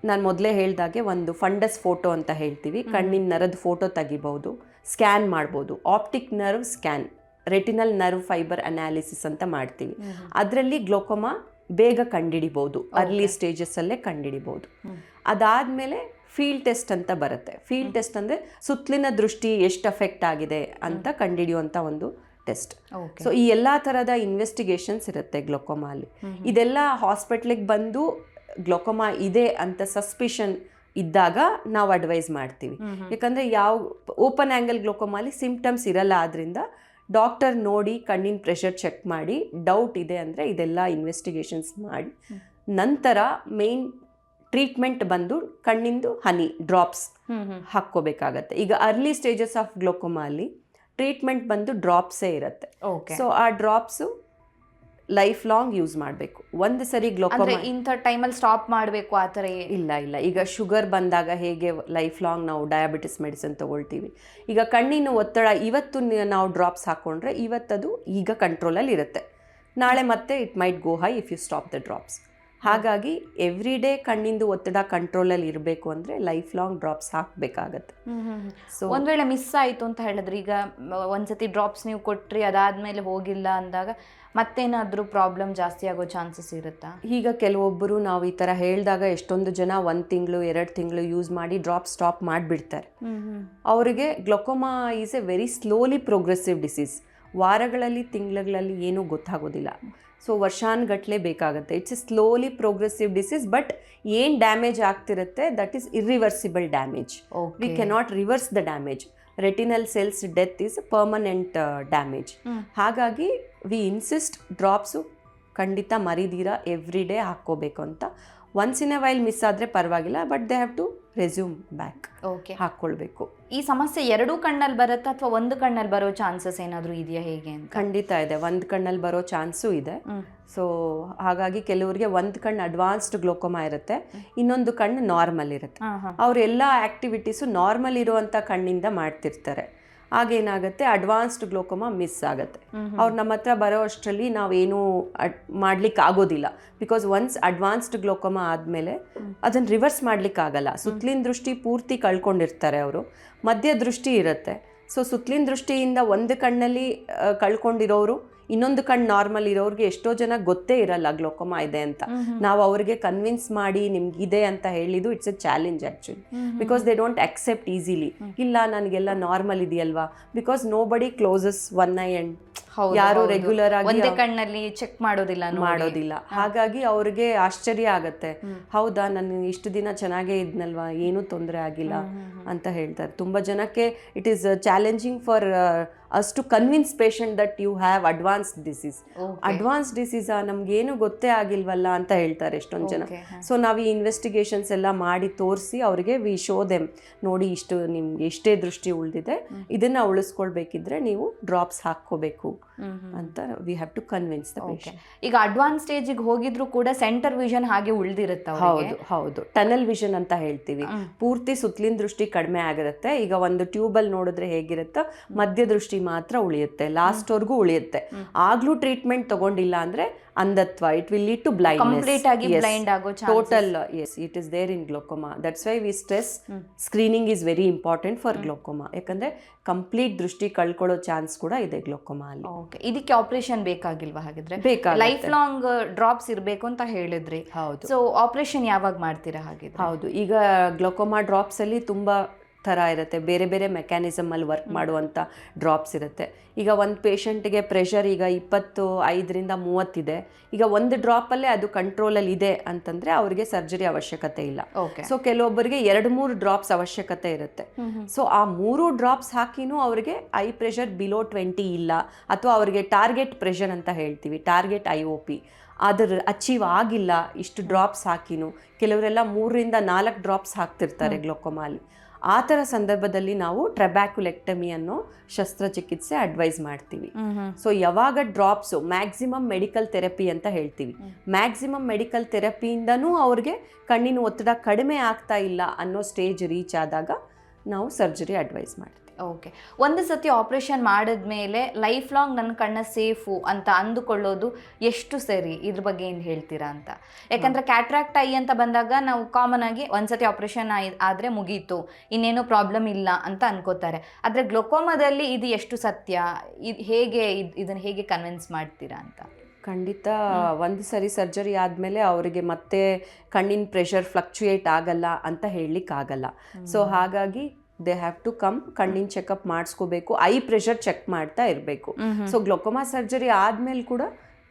Speaker 1: ನಾನು ಮೊದಲೇ ಹೇಳ್ದಾಗೆ ಒಂದು ಫಂಡಸ್ ಫೋಟೋ ಅಂತ ಹೇಳ್ತೀವಿ, ಕಣ್ಣಿನ ನರದ ಫೋಟೋ ತೆಗಿಬೋದು, ಸ್ಕ್ಯಾನ್ ಮಾಡ್ಬೋದು. Optic nerve scan, retinal nerve fibre analysis ಅಂತ ಮಾಡ್ತೀವಿ. ಅದರಲ್ಲಿ ಗ್ಲೋಕೋಮಾ ಬೇಗ ಕಂಡುಹಿಡಿಬೋದು, ಅರ್ಲಿ ಸ್ಟೇಜಸ್ಸಲ್ಲೇ ಕಂಡುಹಿಡಿಬೋದು. ಅದಾದಮೇಲೆ ಫೀಲ್ಡ್ ಟೆಸ್ಟ್ ಅಂತ ಬರುತ್ತೆ. ಫೀಲ್ಡ್ ಟೆಸ್ಟ್ ಅಂದರೆ ಸುತ್ತಲಿನ ದೃಷ್ಟಿ ಎಷ್ಟು ಅಫೆಕ್ಟ್ ಆಗಿದೆ ಅಂತ ಕಂಡುಹಿಡಿಯುವಂಥ ಒಂದು ಟೆಸ್ಟ್. ಸೊ ಈ ಎಲ್ಲ ಥರದ ಇನ್ವೆಸ್ಟಿಗೇಷನ್ಸ್ ಇರುತ್ತೆ ಗ್ಲೋಕೋಮಾ ಅಲ್ಲಿ. ಇದೆಲ್ಲ ಹಾಸ್ಪಿಟ್ಲಿಗೆ ಬಂದು ಗ್ಲೋಕೋಮಾ ಇದೆ ಅಂತ ಸಸ್ಪಿಷನ್ ಇದ್ದಾಗ ನಾವು ಅಡ್ವೈಸ್ ಮಾಡ್ತೀವಿ. ಯಾಕಂದರೆ ಯಾವ ಓಪನ್ ಆ್ಯಂಗಲ್ ಗ್ಲೋಕೋಮಾಲಿ ಸಿಂಪ್ಟಮ್ಸ್ ಇರಲ್ಲ, ಆದ್ದರಿಂದ ಡಾಕ್ಟರ್ ನೋಡಿ ಕಣ್ಣಿನ ಪ್ರೆಷರ್ ಚೆಕ್ ಮಾಡಿ ಡೌಟ್ ಇದೆ ಅಂದರೆ ಇದೆಲ್ಲ ಇನ್ವೆಸ್ಟಿಗೇಷನ್ಸ್ ಮಾಡಿ ನಂತರ ಮೇನ್ ಟ್ರೀಟ್ಮೆಂಟ್ ಬಂದು ಕಣ್ಣಿಂದು ಹನಿ ಡ್ರಾಪ್ಸ್ ಹಾಕ್ಕೋಬೇಕಾಗತ್ತೆ. ಈಗ ಅರ್ಲಿ ಸ್ಟೇಜಸ್ ಆಫ್ ಗ್ಲೋಕೋಮಾ ಅಲ್ಲಿ ಟ್ರೀಟ್ಮೆಂಟ್ ಬಂದು ಡ್ರಾಪ್ಸೇ ಇರುತ್ತೆ. ಸೊ ಆ ಡ್ರಾಪ್ಸು ಲೈಫ್ ಲಾಂಗ್ ಯೂಸ್ ಮಾಡಬೇಕು. ಒಂದು ಸರಿ ಗ್ಲೋಕೋಮಾ
Speaker 2: ಇಂಥ ಟೈಮಲ್ಲಿ ಸ್ಟಾಪ್ ಮಾಡಬೇಕು ಆ ಥರ
Speaker 1: ಇಲ್ಲ. ಈಗ ಶುಗರ್ ಬಂದಾಗ ಹೇಗೆ ಲೈಫ್ ಲಾಂಗ್ ನಾವು ಡಯಾಬಿಟಿಸ್ ಮೆಡಿಸಿನ್ ತೊಗೊಳ್ತೀವಿ, ಈಗ ಕಣ್ಣಿನ ಒತ್ತಡ ಇವತ್ತು ನಾವು ಡ್ರಾಪ್ಸ್ ಹಾಕ್ಕೊಂಡ್ರೆ ಇವತ್ತದು ಈಗ ಕಂಟ್ರೋಲಲ್ಲಿ ಇರುತ್ತೆ, ನಾಳೆ ಮತ್ತೆ it might go high if you stop the drops. ಹಾಗಾಗಿ ಎವ್ರಿ ಡೇ ಕಣ್ಣಿಂದು ಒತ್ತಡ ಕಂಟ್ರೋಲಲ್ಲಿ ಇರಬೇಕು ಅಂದರೆ ಲೈಫ್ ಲಾಂಗ್ ಡ್ರಾಪ್ಸ್ ಹಾಕಬೇಕಾಗತ್ತೆ.
Speaker 2: ಸೊ ಒಂದು ವೇಳೆ ಮಿಸ್ ಆಯಿತು ಅಂತ ಹೇಳಿದ್ರೆ, ಈಗ ಒಂದ್ಸತಿ ಡ್ರಾಪ್ಸ್ ನೀವು ಕೊಟ್ರಿ ಅದಾದಮೇಲೆ ಹೋಗಿಲ್ಲ ಅಂದಾಗ ಮತ್ತೇನಾದರೂ ಪ್ರಾಬ್ಲಮ್ ಜಾಸ್ತಿ ಆಗೋ ಚಾನ್ಸಸ್ ಇರುತ್ತಾ?
Speaker 1: ಈಗ ಕೆಲವೊಬ್ಬರು ನಾವು ಈ ಥರ ಹೇಳಿದಾಗ ಎಷ್ಟೊಂದು ಜನ 1 ತಿಂಗಳು 2 ತಿಂಗಳು ಯೂಸ್ ಮಾಡಿ ಡ್ರಾಪ್ ಸ್ಟಾಪ್ ಮಾಡಿಬಿಡ್ತಾರೆ. ಅವರಿಗೆ glaucoma is a very slowly progressive disease. ವಾರಗಳಲ್ಲಿ ತಿಂಗಳಲ್ಲಿ ಏನೂ ಗೊತ್ತಾಗೋದಿಲ್ಲ. ಸೊ ವರ್ಷಾನುಗಟ್ಟಲೆ ಬೇಕಾಗುತ್ತೆ. It's a slowly progressive disease. But ಏನು ಡ್ಯಾಮೇಜ್ ಆಗ್ತಿರುತ್ತೆ that is irreversible damage. We cannot reverse the damage. Retinal cells death is permanent damage. ಹಾಗಾಗಿ ವಿ ಇನ್ಸಿಸ್ಟ್ ಡ್ರಾಪ್ಸು ಖಂಡಿತ ಮರಿದೀರ ಎವ್ರಿ ಡೇ ಹಾಕ್ಕೋಬೇಕು ಅಂತ. Once in a while miss ಆದರೆ ಪರವಾಗಿಲ್ಲ, but they have to resume back. ಹಾಕ್ಕೊಳ್ಬೇಕು.
Speaker 2: ಈ ಸಮಸ್ಯೆ ಎರಡೂ ಕಣ್ಣಲ್ಲಿ ಬರುತ್ತಾ ಅಥವಾ ಒಂದು ಕಣ್ಣಲ್ಲಿ ಬರೋ ಚಾನ್ಸಸ್ ಏನಾದರೂ ಇದೆಯಾ ಹೇಗೆ ಅಂತ?
Speaker 1: ಖಂಡಿತ ಇದೆ, ಒಂದು ಕಣ್ಣಲ್ಲಿ ಬರೋ ಚಾನ್ಸು ಇದೆ. ಸೊ ಹಾಗಾಗಿ ಕೆಲವರಿಗೆ ಒಂದು ಕಣ್ಣು ಅಡ್ವಾನ್ಸ್ಡ್ ಗ್ಲೋಕೋಮಾ ಇರುತ್ತೆ, ಇನ್ನೊಂದು ಕಣ್ಣು ನಾರ್ಮಲ್ ಇರುತ್ತೆ. ಅವರೆಲ್ಲ ಆ್ಯಕ್ಟಿವಿಟೀಸು ನಾರ್ಮಲ್ ಇರುವಂಥ ಕಣ್ಣಿಂದ ಮಾಡ್ತಿರ್ತಾರೆ. ಆಗೇನಾಗುತ್ತೆ, ಅಡ್ವಾನ್ಸ್ಡ್ ಗ್ಲೋಕೋಮಾ ಮಿಸ್ ಆಗುತ್ತೆ. ಅವ್ರು ನಮ್ಮ ಹತ್ರ ಬರೋ ಅಷ್ಟರಲ್ಲಿ ನಾವೇನು ಮಾಡ್ಲಿಕ್ಕೆ ಆಗೋದಿಲ್ಲ. ಬಿಕಾಸ್ ಒನ್ಸ್ ಅಡ್ವಾನ್ಸ್ಡ್ ಗ್ಲೋಕೋಮಾ ಆದಮೇಲೆ ಅದನ್ನು ರಿವರ್ಸ್ ಮಾಡ್ಲಿಕ್ಕೆ ಆಗಲ್ಲ. ಸುತ್ತಲಿನ ದೃಷ್ಟಿ ಪೂರ್ತಿ ಕಳ್ಕೊಂಡಿರ್ತಾರೆ ಅವರು, ಮಧ್ಯ ದೃಷ್ಟಿ ಇರುತ್ತೆ. ಸೊ ಸುತ್ತಲಿನ ದೃಷ್ಟಿಯಿಂದ ಒಂದು ಕಣ್ಣಲ್ಲಿ ಕಳ್ಕೊಂಡಿರೋರು ಇನ್ನೊಂದು ಕಣ್ಣು ನಾರ್ಮಲ್ ಇರೋರಿಗೆ ಎಷ್ಟೋ ಜನ ಗೊತ್ತೇ ಇರಲ್ಲ ಗ್ಲೋಕೋಮಾ ಇದೆ ಅಂತ. ನಾವು ಅವ್ರಿಗೆ ಕನ್ವಿನ್ಸ್ ಮಾಡಿ ನಿಮ್ಗಿದೆ ಅಂತ ಹೇಳಿದ್ದು it's A challenge actually. Because they don't accept easily. ಇಲ್ಲ ನನಗೆಲ್ಲ ನಾರ್ಮಲ್ ಇದೆಯಲ್ವಾ, ಬಿಕಾಸ್ ನೋ ಬಡಿ ಕ್ಲೋಸಸ್ ಒನ್ ಐ ಅಂಡ್ ಯಾರು ರೆಗ್ಯುಲರ್ ಆಗಿ
Speaker 2: ಕಣ್ಣಲ್ಲಿ ಚೆಕ್ ಮಾಡೋದಿಲ್ಲ.
Speaker 1: ಹಾಗಾಗಿ ಅವ್ರಿಗೆ ಆಶ್ಚರ್ಯ ಆಗತ್ತೆ, ಹೌದಾ ನಾನು ಇಷ್ಟು ದಿನ ಚೆನ್ನಾಗೇ ಇದ್ನಲ್ವಾ, ಏನೂ ತೊಂದರೆ ಆಗಿಲ್ಲ ಅಂತ ಹೇಳ್ತಾರೆ. ತುಂಬ ಜನಕ್ಕೆ it is challenging for us to convince patient that you have advanced disease. Advanced ಡಿಸೀಸಾ, ನಮ್ಗೇನು ಗೊತ್ತೇ ಆಗಿಲ್ವಲ್ಲ ಅಂತ ಹೇಳ್ತಾರೆ ಎಷ್ಟೊಂದು ಜನ. ಸೊ ನಾವು ಈ ಇನ್ವೆಸ್ಟಿಗೇಷನ್ಸ್ ಎಲ್ಲ ಮಾಡಿ ತೋರಿಸಿ ಅವರಿಗೆ ವಿ ಶೋ ದೆಮ್, ನೋಡಿ ಇಷ್ಟು ನಿಮ್ಗೆ ಎಷ್ಟೇ ದೃಷ್ಟಿ ಉಳಿದಿದೆ, ಇದನ್ನ ಉಳಿಸ್ಕೊಳ್ಬೇಕಿದ್ರೆ ನೀವು ಡ್ರಾಪ್ಸ್ ಹಾಕ್ಕೋಬೇಕು ಅಂತ we have to convince the patient.
Speaker 2: ಈಗ ಅಡ್ವಾನ್ಸ್ ಸ್ಟೇಜಿಗೆ ಹೋಗಿದ್ರು ಕೂಡ ಸೆಂಟರ್ ವಿಷನ್ ಹಾಗೆ ಉಳಿದಿರುತ್ತೆ.
Speaker 1: ಹೌದು, ಟನಲ್ ವಿಷನ್ ಅಂತ ಹೇಳ್ತೀವಿ. ಪೂರ್ತಿ ಸುತ್ತಲಿನ ದೃಷ್ಟಿ ಕಡಿಮೆ ಆಗಿರುತ್ತೆ. ಈಗ ಒಂದು ಟ್ಯೂಬಲ್ಲಿ ನೋಡಿದ್ರೆ ಹೇಗಿರುತ್ತೋ ಮಧ್ಯ ದೃಷ್ಟಿ ಮಾತ್ರ ಉಳಿಯುತ್ತೆ, ಲಾಸ್ಟ್ ವರ್ಗೂ ಉಳಿಯುತ್ತೆ. ಆಗ್ಲೂ ಟ್ರೀಟ್ಮೆಂಟ್ ತಗೊಂಡಿಲ್ಲ ಅಂದ್ರೆ ಅಂಧತ್ವ, it will lead to blindness. Total it is there in glaucoma. That's why we stress screening is very important for glaucoma. ಯಾಕಂದ್ರೆ ಕಂಪ್ಲೀಟ್ ದೃಷ್ಟಿ ಕಳ್ಕೊಳ್ಳೋ ಚಾನ್ಸ್ ಕೂಡ ಇದೆ ಗ್ಲೋಕೋಮಾ ಅಲ್ಲಿ.
Speaker 2: ಇದಕ್ಕೆ ಆಪರೇಷನ್ ಬೇಕಾಗಿಲ್ವಾ ಹಾಗಿದ್ರೆ? ಲೈಫ್ ಲಾಂಗ್ ಡ್ರಾಪ್ಸ್ ಇರಬೇಕು ಅಂತ ಹೇಳಿದ್ರಿ.
Speaker 1: ಹೌದು.
Speaker 2: ಸೊ ಆಪರೇಷನ್ ಯಾವಾಗ ಮಾಡ್ತೀರಾ ಹಾಗಿದ್ರೆ?
Speaker 1: ಹೌದು, ಈಗ ಗ್ಲೋಕೋಮಾ ಡ್ರಾಪ್ಸ್ ಅಲ್ಲಿ ತುಂಬಾ ಥರ ಇರುತ್ತೆ, ಬೇರೆ ಬೇರೆ ಮೆಕ್ಯಾನಿಸಮಲ್ಲಿ ವರ್ಕ್ ಮಾಡುವಂಥ ಡ್ರಾಪ್ಸ್ ಇರುತ್ತೆ. ಈಗ ಒಂದು ಪೇಷಂಟಿಗೆ ಪ್ರೆಷರ್ ಈಗ 25ರಿಂದ 30 ಇದೆ, ಈಗ ಒಂದು ಡ್ರಾಪಲ್ಲೇ ಅದು ಕಂಟ್ರೋಲಲ್ಲಿ ಇದೆ ಅಂತಂದರೆ ಅವರಿಗೆ ಸರ್ಜರಿ ಅವಶ್ಯಕತೆ ಇಲ್ಲ. ಸೊ ಕೆಲವೊಬ್ಬರಿಗೆ 2-3 ಡ್ರಾಪ್ಸ್ ಅವಶ್ಯಕತೆ ಇರುತ್ತೆ. ಸೊ ಆ 3 ಡ್ರಾಪ್ಸ್ ಹಾಕಿನೂ ಅವರಿಗೆ ಐ ಪ್ರೆಷರ್ ಬಿಲೋ 20 ಇಲ್ಲ, ಅಥವಾ ಅವರಿಗೆ ಟಾರ್ಗೆಟ್ ಪ್ರೆಷರ್ ಅಂತ ಹೇಳ್ತೀವಿ, ಟಾರ್ಗೆಟ್ IOP ಅದರ ಅಚೀವ್ ಆಗಿಲ್ಲ ಇಷ್ಟು ಡ್ರಾಪ್ಸ್ ಹಾಕಿನೂ. ಕೆಲವರೆಲ್ಲ 3-4 ಡ್ರಾಪ್ಸ್ ಹಾಕ್ತಿರ್ತಾರೆ ಗ್ಲೋಕೋಮಾಲಿ. ಆ ಥರ ಸಂದರ್ಭದಲ್ಲಿ ನಾವು ಟ್ರೆಬ್ಯಾಕ್ಯುಲೆಕ್ಟಮಿ ಅನ್ನೋ ಶಸ್ತ್ರಚಿಕಿತ್ಸೆ ಅಡ್ವೈಸ್ ಮಾಡ್ತೀವಿ. ಸೊ ಯಾವಾಗ ಡ್ರಾಪ್ಸು ಮ್ಯಾಕ್ಸಿಮಮ್ ಮೆಡಿಕಲ್ ಥೆರಪಿ ಅಂತ ಹೇಳ್ತೀವಿ, ಮ್ಯಾಕ್ಸಿಮಮ್ ಮೆಡಿಕಲ್ ಥೆರಪಿಯಿಂದನೂ ಅವ್ರಿಗೆ ಕಣ್ಣಿನ ಒತ್ತಡ ಕಡಿಮೆ ಆಗ್ತಾ ಇಲ್ಲ ಅನ್ನೋ ಸ್ಟೇಜ್ ರೀಚ್ ಆದಾಗ ನಾವು ಸರ್ಜರಿ ಅಡ್ವೈಸ್ ಮಾಡ್ತೀವಿ.
Speaker 2: ಓಕೆ, ಒಂದು ಸತಿ ಆಪರೇಷನ್ ಮಾಡಿದ್ಮೇಲೆ ಲೈಫ್ ಲಾಂಗ್ ನನ್ನ ಕಣ್ಣ ಸೇಫು ಅಂತ ಅಂದುಕೊಳ್ಳೋದು ಎಷ್ಟು ಸರಿ? ಇದ್ರ ಬಗ್ಗೆ ಏನು ಹೇಳ್ತೀರಾ ಅಂತ? ಯಾಕಂದರೆ ಕ್ಯಾಟ್ರಾಕ್ಟ್ ಐ ಅಂತ ಬಂದಾಗ ನಾವು ಕಾಮನ್ ಆಗಿ ಒಂದ್ಸತಿ ಆಪರೇಷನ್ ಆದರೆ ಮುಗೀತು, ಇನ್ನೇನೋ ಪ್ರಾಬ್ಲಮ್ ಇಲ್ಲ ಅಂತ ಅನ್ಕೋತಾರೆ. ಆದರೆ ಗ್ಲೋಕೋಮಾದಲ್ಲಿ ಇದು ಎಷ್ಟು ಸತ್ಯ? ಇದನ್ನು ಹೇಗೆ ಕನ್ವಿನ್ಸ್ ಮಾಡ್ತೀರಾ ಅಂತ?
Speaker 1: ಖಂಡಿತ ಒಂದು ಸರಿ ಸರ್ಜರಿ ಆದಮೇಲೆ ಅವರಿಗೆ ಮತ್ತೆ ಕಣ್ಣಿನ ಪ್ರೆಷರ್ ಫ್ಲಕ್ಚುಯೇಟ್ ಆಗಲ್ಲ ಅಂತ ಹೇಳಲಿಕ್ಕಾಗಲ್ಲ. ಸೊ ಹಾಗಾಗಿ ದೇ ಹ್ಯಾವ್ ಟು ಕಮ್, ಕಣ್ಣಿನ ಚೆಕಪ್ ಮಾಡಿಸ್ಕೋಬೇಕು, ಐ ಪ್ರೆಷರ್ ಚೆಕ್ ಮಾಡ್ತಾ ಇರಬೇಕು. ಸೊ ಗ್ಲೋಕೋಮಾ ಸರ್ಜರಿ ಆದಮೇಲೆ ಕೂಡ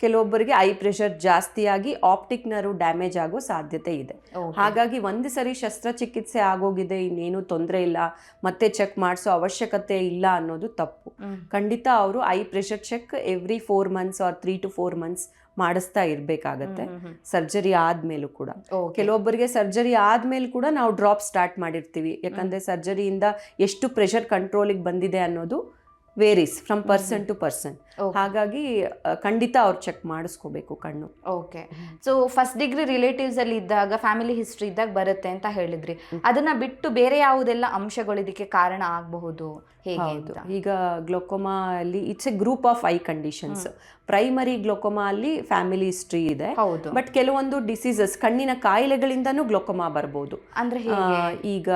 Speaker 1: ಕೆಲವೊಬ್ಬರಿಗೆ ಐ ಪ್ರೆಷರ್ ಜಾಸ್ತಿಯಾಗಿ ಆಪ್ಟಿಕ್ ನರ್ವ್ ಡ್ಯಾಮೇಜ್ ಆಗೋ ಸಾಧ್ಯತೆ ಇದೆ. ಹಾಗಾಗಿ ಒಂದು ಸರಿ ಶಸ್ತ್ರಚಿಕಿತ್ಸೆ ಆಗೋಗಿದೆ, ಇನ್ನೇನು ತೊಂದರೆ ಇಲ್ಲ, ಮತ್ತೆ ಚೆಕ್ ಮಾಡಿಸೋ ಅವಶ್ಯಕತೆ ಇಲ್ಲ ಅನ್ನೋದು ತಪ್ಪು. ಖಂಡಿತ ಅವರು eye pressure check every 4 months or 3 to 4 months ಮಾಡಿಸ್ತಾ ಇರಬೇಕಾಗತ್ತೆ. ಸರ್ಜರಿ ಆದ್ಮೇಲೂ ಕೂಡ ಕೆಲವೊಬ್ಬರಿಗೆ ಸರ್ಜರಿ ಆದ್ಮೇಲೆ ಕೂಡ ನಾವು ಡ್ರಾಪ್ ಸ್ಟಾರ್ಟ್ ಮಾಡಿರ್ತೀವಿ, ಯಾಕಂದ್ರೆ ಸರ್ಜರಿಯಿಂದ ಎಷ್ಟು ಪ್ರೆಷರ್ ಕಂಟ್ರೋಲಿಗೆ ಬಂದಿದೆ ಅನ್ನೋದು varies from person to person. ಹಾಗಾಗಿ ಖಂಡಿತ ಅವ್ರು ಚೆಕ್ ಮಾಡಿಸ್ಕೋಬೇಕು ಕಣ್ಣು.
Speaker 2: Okay. So first degree relatives ಅಲ್ಲಿ ಇದ್ದಾಗ, ಫ್ಯಾಮಿಲಿ ಹಿಸ್ಟ್ರಿ ಇದ್ದಾಗ ಬರುತ್ತೆ ಅಂತ ಹೇಳಿದ್ರಿ. ಅದನ್ನ ಬಿಟ್ಟು ಬೇರೆ ಯಾವುದೆಲ್ಲ ಅಂಶಗಳು ಇದಕ್ಕೆ ಕಾರಣ ಆಗಬಹುದು?
Speaker 1: ಹೌದು, ಈಗ ಗ್ಲೋಕೋಮಾ ಅಲ್ಲಿ it's A group of I conditions. Primary glaucoma ಅಲ್ಲಿ ಫ್ಯಾಮಿಲಿ ಹಿಸ್ಟ್ರಿ ಇದೆ, ಬಟ್ ಕೆಲವೊಂದು ಡಿಸೀಸಸ್, ಕಣ್ಣಿನ ಕಾಯಿಲೆಗಳಿಂದನೂ ಗ್ಲೋಕೋಮಾ ಬರ್ಬೋದು.
Speaker 2: ಅಂದ್ರೆ
Speaker 1: ಈಗ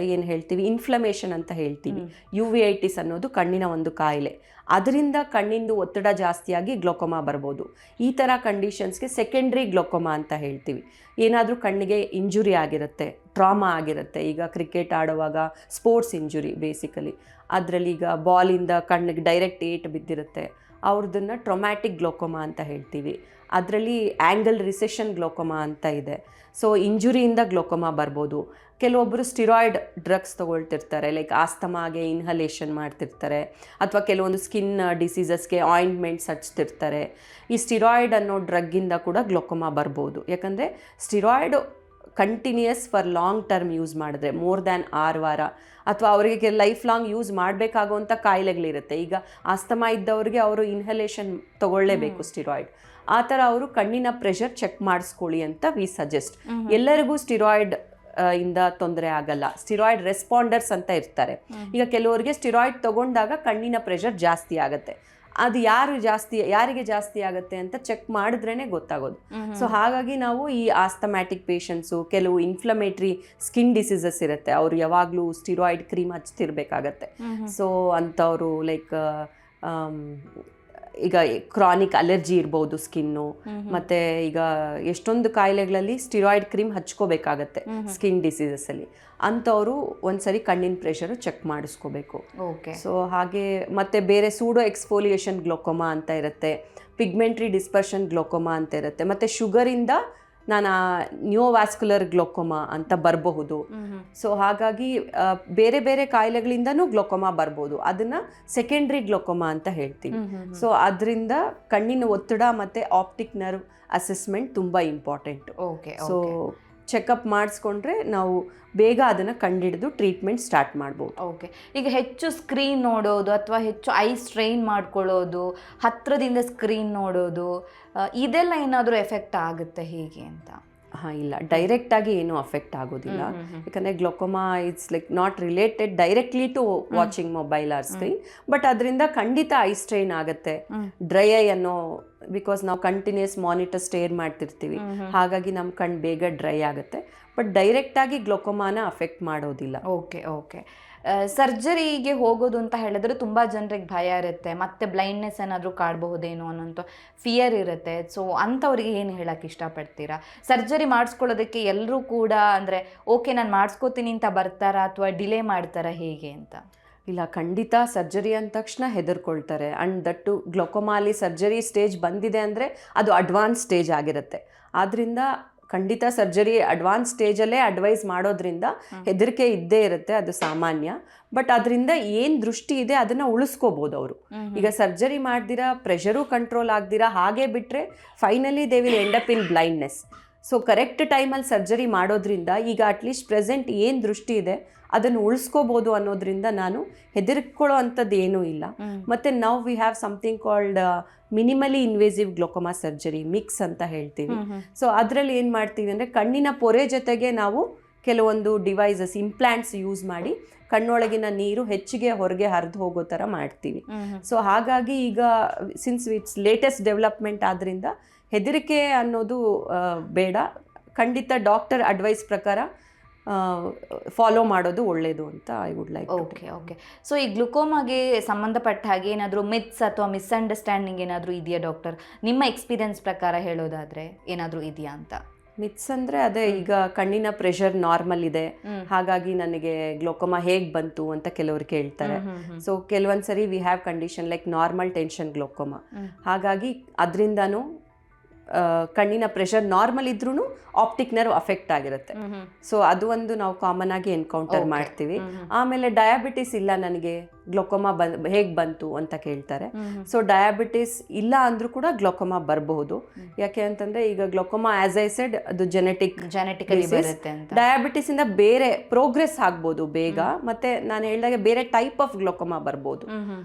Speaker 1: ಏನು ಹೇಳ್ತೀವಿ, ಇನ್ಫ್ಲಮೇಷನ್ ಅಂತ ಹೇಳ್ತೀವಿ, ಯುವಿಐಟಿಸ್ ಅನ್ನೋದು ಕಣ್ಣಿನ ಒಂದು ಕಾಯಿಲೆ, ಅದರಿಂದ ಕಣ್ಣಿಂದು ಒತ್ತಡ ಜಾಸ್ತಿಯಾಗಿ ಗ್ಲೋಕೋಮಾ ಬರ್ಬೋದು. ಈ ಥರ ಕಂಡೀಷನ್ಸ್ಗೆ ಸೆಕೆಂಡ್ರಿ ಗ್ಲೋಕೋಮಾ ಅಂತ ಹೇಳ್ತೀವಿ. ಏನಾದರೂ ಕಣ್ಣಿಗೆ ಇಂಜುರಿ ಆಗಿರುತ್ತೆ, ಟ್ರಾಮಾ ಆಗಿರುತ್ತೆ, ಈಗ ಕ್ರಿಕೆಟ್ ಆಡುವಾಗ ಸ್ಪೋರ್ಟ್ಸ್ ಇಂಜುರಿ ಬೇಸಿಕಲಿ, ಅದರಲ್ಲಿ ಈಗ ಬಾಲಿಂದ ಕಣ್ಣಿಗೆ ಡೈರೆಕ್ಟ್ ಏಟ್ ಬಿದ್ದಿರುತ್ತೆ, ಅವ್ರದನ್ನು ಟ್ರೊಮ್ಯಾಟಿಕ್ ಗ್ಲೋಕೋಮಾ ಅಂತ ಹೇಳ್ತೀವಿ. ಅದರಲ್ಲಿ ಆ್ಯಂಗಲ್ ರಿಸೆಷನ್ ಗ್ಲೋಕೋಮಾ ಅಂತ ಇದೆ. ಸೊ ಇಂಜುರಿಯಿಂದ ಗ್ಲೋಕೋಮಾ ಬರ್ಬೋದು. ಕೆಲವೊಬ್ಬರು ಸ್ಟಿರಾಯ್ಡ್ ಡ್ರಗ್ಸ್ ತೊಗೊಳ್ತಿರ್ತಾರೆ, ಲೈಕ್ ಆಸ್ತಮಾಗೆ ಇನ್ಹಲೇಷನ್ ಮಾಡ್ತಿರ್ತಾರೆ, ಅಥವಾ ಕೆಲವೊಂದು ಸ್ಕಿನ್ ಡಿಸೀಸಸ್ಗೆ ಆಯಿಂಟ್ಮೆಂಟ್ಸ್ ಹಚ್ತಿರ್ತಾರೆ. ಈ ಸ್ಟಿರಾಯ್ಡ್ ಅನ್ನೋ ಡ್ರಗ್ಗಿಂದ ಕೂಡ ಗ್ಲೋಕೋಮಾ ಬರ್ಬೋದು. ಯಾಕಂದರೆ steroid continuous for long term use ಮಾಡಿದ್ರೆ, ಮೋರ್ ದ್ಯಾನ್ 6 ವಾರ, ಅಥವಾ ಅವರಿಗೆ ಲೈಫ್ ಲಾಂಗ್ ಯೂಸ್ ಮಾಡಬೇಕಾಗುವಂಥ ಕಾಯಿಲೆಗಳಿರುತ್ತೆ. ಈಗ ಆಸ್ತಮಾ ಇದ್ದವ್ರಿಗೆ ಅವರು ಇನ್ಹಲೇಷನ್ ತೊಗೊಳ್ಳೇಬೇಕು ಸ್ಟಿರಾಯ್ಡ್. ಆ ಥರ ಅವರು ಕಣ್ಣಿನ ಪ್ರೆಷರ್ ಚೆಕ್ ಮಾಡಿಸ್ಕೊಳ್ಳಿ ಅಂತ ವಿ ಸಜೆಸ್ಟ್. ಎಲ್ಲರಿಗೂ ಸ್ಟಿರಾಯ್ಡ್ ಇಂದ ತೊಂದರೆ ಆಗಲ್ಲ, ಸ್ಟಿರಾಯ್ಡ್ ರೆಸ್ಪಾಂಡರ್ಸ್ ಅಂತ ಇರ್ತಾರೆ. ಈಗ ಕೆಲವರಿಗೆ ಸ್ಟಿರಾಯ್ಡ್ ತಗೊಂಡಾಗ ಕಣ್ಣಿನ ಪ್ರೆಷರ್ ಜಾಸ್ತಿ ಆಗುತ್ತೆ, ಅದು ಯಾರಿಗೆ ಜಾಸ್ತಿ ಆಗುತ್ತೆ ಅಂತ ಚೆಕ್ ಮಾಡಿದ್ರೇ ಗೊತ್ತಾಗೋದು. ಸೊ ಹಾಗಾಗಿ ನಾವು ಈ ಆಸ್ತಮ್ಯಾಟಿಕ್ ಪೇಷಂಟ್ಸು, ಕೆಲವು ಇನ್ಫ್ಲಮೇಟ್ರಿ ಸ್ಕಿನ್ ಡಿಸೀಸಸ್ ಇರುತ್ತೆ, ಅವ್ರು ಯಾವಾಗಲೂ ಸ್ಟಿರಾಯ್ಡ್ ಕ್ರೀಮ್ ಹಚ್ತಿರ್ಬೇಕಾಗತ್ತೆ. ಸೊ ಅಂಥವ್ರು ಲೈಕ್ ಈಗ ಕ್ರಾನಿಕ್ ಅಲರ್ಜಿ ಇರ್ಬೋದು ಸ್ಕಿನ್ನು, ಮತ್ತು ಈಗ ಎಷ್ಟೊಂದು ಕಾಯಿಲೆಗಳಲ್ಲಿ ಸ್ಟಿರಾಯ್ಡ್ ಕ್ರೀಮ್ ಹಚ್ಕೋಬೇಕಾಗತ್ತೆ ಸ್ಕಿನ್ ಡಿಸೀಸಸ್ಸಲ್ಲಿ. ಅಂಥವರು ಒಂದ್ಸರಿ ಕಣ್ಣಿನ ಪ್ರೆಷರು ಚೆಕ್ ಮಾಡಿಸ್ಕೋಬೇಕು. ಸೊ ಹಾಗೆ ಮತ್ತೆ ಬೇರೆ ಸೂಡೋ ಎಕ್ಸ್ಫೋಲಿಯೇಷನ್ ಗ್ಲೋಕೋಮಾ ಅಂತ ಇರುತ್ತೆ, ಪಿಗ್ಮೆಂಟ್ರಿ ಡಿಸ್ಪರ್ಷನ್ ಗ್ಲೋಕೋಮಾ ಅಂತ ಇರುತ್ತೆ, ಮತ್ತು ಶುಗರಿಂದ ನ್ಯೂವಾಸ್ಕ್ಯುಲರ್ ಗ್ಲೋಕೋಮಾ ಅಂತ ಬರಬಹುದು. ಸೊ ಹಾಗಾಗಿ ಬೇರೆ ಬೇರೆ ಕಾಯಿಲೆಗಳಿಂದನೂ ಗ್ಲೋಕೋಮಾ ಬರ್ಬೋದು, ಅದನ್ನ ಸೆಕೆಂಡ್ರಿ ಗ್ಲೋಕೋಮಾ ಅಂತ ಹೇಳ್ತೀವಿ. ಸೊ ಅದರಿಂದ ಕಣ್ಣಿನ ಒತ್ತಡ ಮತ್ತು ಆಪ್ಟಿಕ್ ನರ್ವ್ ಅಸೆಸ್ಮೆಂಟ್ ತುಂಬ ಇಂಪಾರ್ಟೆಂಟ್. ಸೊ ಚೆಕಪ್ ಮಾಡಿಸ್ಕೊಂಡ್ರೆ ನಾವು ಬೇಗ ಅದನ್ನು ಕಂಡುಹಿಡಿದು ಟ್ರೀಟ್ಮೆಂಟ್ ಸ್ಟಾರ್ಟ್ ಮಾಡ್ಬೋದು.
Speaker 2: ಓಕೆ. ಈಗ ಹೆಚ್ಚು ಸ್ಕ್ರೀನ್ ನೋಡೋದು ಅಥವಾ ಹೆಚ್ಚು ಐ ಸ್ಟ್ರೈನ್ ಮಾಡ್ಕೊಳ್ಳೋದು, ಹತ್ತಿರದಿಂದ ಸ್ಕ್ರೀನ್ ನೋಡೋದು, ಇದೆಲ್ಲ ಏನಾದರೂ ಎಫೆಕ್ಟ್ ಆಗುತ್ತೆ ಹೇಗೆ ಅಂತ?
Speaker 1: ಇಲ್ಲ, ಡೈರೆಕ್ಟಾಗಿ ಏನೂ ಅಫೆಕ್ಟ್ ಆಗೋದಿಲ್ಲ. ಯಾಕಂದರೆ glaucoma it's like not related directly to watching mobile or screen, but ಅದರಿಂದ ಖಂಡಿತ ಐ ಸ್ಟ್ರೈನ್ ಆಗುತ್ತೆ, ಡ್ರೈ ಐ ಅನ್ನೋ, ಬಿಕಾಸ್ ನಾವು ಕಂಟಿನ್ಯೂಸ್ ಮಾನಿಟರ್ ಸ್ಟೇರ್ ಮಾಡ್ತಿರ್ತೀವಿ, ಹಾಗಾಗಿ ನಮ್ಮ ಕಣ್ಣು ಬೇಗ ಡ್ರೈ ಆಗುತ್ತೆ, ಬಟ್ ಡೈರೆಕ್ಟಾಗಿ ಗ್ಲೋಕೋಮಾನ ಅಫೆಕ್ಟ್ ಮಾಡೋದಿಲ್ಲ.
Speaker 2: ಓಕೆ. ಸರ್ಜರಿಗೆ ಹೋಗೋದು ಅಂತ ಹೇಳಿದ್ರೆ ತುಂಬ ಜನರಿಗೆ ಭಯ ಇರುತ್ತೆ, ಮತ್ತೆ ಬ್ಲೈಂಡ್ನೆಸ್ ಏನಾದರೂ ಕಾಡಬಹುದೇನೋ ಅನ್ನೋಂಥ ಫಿಯರ್ ಇರುತ್ತೆ. ಸೊ ಅಂಥವ್ರಿಗೆ ಏನು ಹೇಳಕ್ಕೆ ಇಷ್ಟಪಡ್ತೀರಾ? ಸರ್ಜರಿ ಮಾಡಿಸ್ಕೊಳ್ಳೋದಕ್ಕೆ ಎಲ್ಲರೂ ಕೂಡ ಅಂದರೆ ಓಕೆ ನಾನು ಮಾಡಿಸ್ಕೋತೀನಿ ಅಂತ ಬರ್ತಾರಾ ಅಥವಾ ಡಿಲೇ ಮಾಡ್ತಾರಾ ಹೇಗೆ ಅಂತ?
Speaker 1: ಇಲ್ಲ, ಖಂಡಿತ ಸರ್ಜರಿ ಅಂದ ತಕ್ಷಣ ಹೆದರ್ಕೊಳ್ತಾರೆ. ಆ್ಯಂಡ್ ದಟ್ಟು ಗ್ಲೋಕೋಮಾಲಿ ಸರ್ಜರಿ ಸ್ಟೇಜ್ ಬಂದಿದೆ ಅಂದರೆ ಅದು ಅಡ್ವಾನ್ಸ್ ಸ್ಟೇಜ್ ಆಗಿರುತ್ತೆ. ಆದ್ದರಿಂದ ಖಂಡಿತ ಸರ್ಜರಿ ಅಡ್ವಾನ್ಸ್ ಸ್ಟೇಜಲ್ಲೇ ಅಡ್ವೈಸ್ ಮಾಡೋದ್ರಿಂದ ಹೆದರಿಕೆ ಇದ್ದೇ ಇರುತ್ತೆ, ಅದು ಸಾಮಾನ್ಯ. ಬಟ್ ಅದರಿಂದ ಏನು ದೃಷ್ಟಿ ಇದೆ ಅದನ್ನು ಉಳಿಸ್ಕೋಬೋದು ಅವರು. ಈಗ ಸರ್ಜರಿ ಮಾಡ್ದಿರಾ, ಪ್ರೆಷರು ಕಂಟ್ರೋಲ್ ಆಗ್ದಿರಾ ಹಾಗೆ ಬಿಟ್ಟರೆ finally they will end up in blindness. So correct ಟೈಮಲ್ಲಿ ಸರ್ಜರಿ ಮಾಡೋದ್ರಿಂದ ಈಗ ಅಟ್ಲೀಸ್ಟ್ ಪ್ರೆಸೆಂಟ್ ಏನು ದೃಷ್ಟಿ ಇದೆ ಅದನ್ನು ಉಳಿಸ್ಕೋಬೋದು ಅನ್ನೋದ್ರಿಂದ ನಾನು ಹೆದರ್ಕೊಳ್ಳೋ ಅಂಥದ್ದು ಏನೂ ಇಲ್ಲ. ಮತ್ತು ನಾವು we have something called ಮಿನಿಮಲಿ invasive glaucoma surgery, mix ಅಂತ ಹೇಳ್ತೀವಿ. ಸೊ ಅದರಲ್ಲಿ ಏನು ಮಾಡ್ತೀವಿ ಅಂದರೆ ಕಣ್ಣಿನ ಪೊರೆ ಜೊತೆಗೆ ನಾವು ಕೆಲವೊಂದು ಡಿವೈಸಸ್, ಇಂಪ್ಲಾಂಟ್ಸ್ ಯೂಸ್ ಮಾಡಿ ಕಣ್ಣೊಳಗಿನ ನೀರು ಹೆಚ್ಚಿಗೆ ಹೊರಗೆ ಹರಿದು ಹೋಗೋ ಥರ ಮಾಡ್ತೀವಿ. ಸೊ ಹಾಗಾಗಿ ಈಗ ಸಿನ್ಸ್ ಇಟ್ಸ್ ಲೇಟೆಸ್ಟ್ ಡೆವಲಪ್ಮೆಂಟ್ ಆದ್ದರಿಂದ ಹೆದರಿಕೆ ಅನ್ನೋದು ಬೇಡ. ಖಂಡಿತ ಡಾಕ್ಟರ್ ಅಡ್ವೈಸ್ ಪ್ರಕಾರ ಫಾಲೋ ಮಾಡೋದು ಒಳ್ಳೆಯದು ಅಂತ I would like.
Speaker 2: Okay. So ಈ ಗ್ಲುಕೋಮಾಗೆ ಸಂಬಂಧಪಟ್ಟ ಹಾಗೆ ಏನಾದರೂ ಮಿತ್ಸ್ ಅಥವಾ ಮಿಸ್ಅಂಡರ್ಸ್ಟ್ಯಾಂಡಿಂಗ್ ಏನಾದರೂ ಇದೆಯಾ ಡಾಕ್ಟರ್? ನಿಮ್ಮ ಎಕ್ಸ್ಪೀರಿಯನ್ಸ್ ಪ್ರಕಾರ ಹೇಳೋದಾದರೆ ಏನಾದರೂ ಇದೆಯಾ ಅಂತ?
Speaker 1: ಮಿತ್ಸ್ ಅಂದರೆ ಅದೇ ಈಗ ಕಣ್ಣಿನ ಪ್ರೆಷರ್ ನಾರ್ಮಲ್ ಇದೆ, ಹಾಗಾಗಿ ನನಗೆ ಗ್ಲೋಕೋಮಾ ಹೇಗೆ ಬಂತು ಅಂತ ಕೆಲವರು ಕೇಳ್ತಾರೆ. ಸೊ ಕೆಲವೊಂದ್ಸರಿ we have condition like normal tension glaucoma, ಹಾಗಾಗಿ ಅದರಿಂದನೂ ಕಣ್ಣಿನ ಪ್ರೆಷರ್ ನಾರ್ಮಲ್ ಇದ್ರೂ ಆಪ್ಟಿಕ್ ನರ್ವ್ ಅಫೆಕ್ಟ್ ಆಗಿರುತ್ತೆ. ಸೊ ಅದು ಒಂದು ನಾವು ಕಾಮನ್ ಆಗಿ ಎನ್ಕೌಂಟರ್ ಮಾಡ್ತೀವಿ. ಆಮೇಲೆ ಡಯಾಬಿಟಿಸ್ ಇಲ್ಲ ನನಗೆ ಗ್ಲೋಕೋಮಾ ಹೇಗೆ ಬಂತು ಅಂತ ಕೇಳ್ತಾರೆ. ಸೊ ಡಯಾಬಿಟಿಸ್ ಇಲ್ಲ ಅಂದ್ರೂ ಕೂಡ ಗ್ಲೋಕೋಮಾ ಬರಬಹುದು. ಯಾಕೆ ಅಂತಂದ್ರೆ ಈಗ ಗ್ಲೋಕೋಮಾ ಆಸ್ ಐ ಸೆಡ್ ಅದು
Speaker 2: ಜೆನೆಟಿಕಲಿ ಬರುತ್ತೆ ಅಂತ.
Speaker 1: ಡಯಾಬಿಟಿಸ್ ಇಂದ ಬೇರೆ ಪ್ರೋಗ್ರೆಸ್ ಆಗ್ಬೋದು ಬೇಗ, ಮತ್ತೆ ನಾನು ಹೇಳಿದಾಗ ಬೇರೆ ಟೈಪ್ ಆಫ್ ಗ್ಲೋಕೋಮಾ ಬರ್ಬೋದು.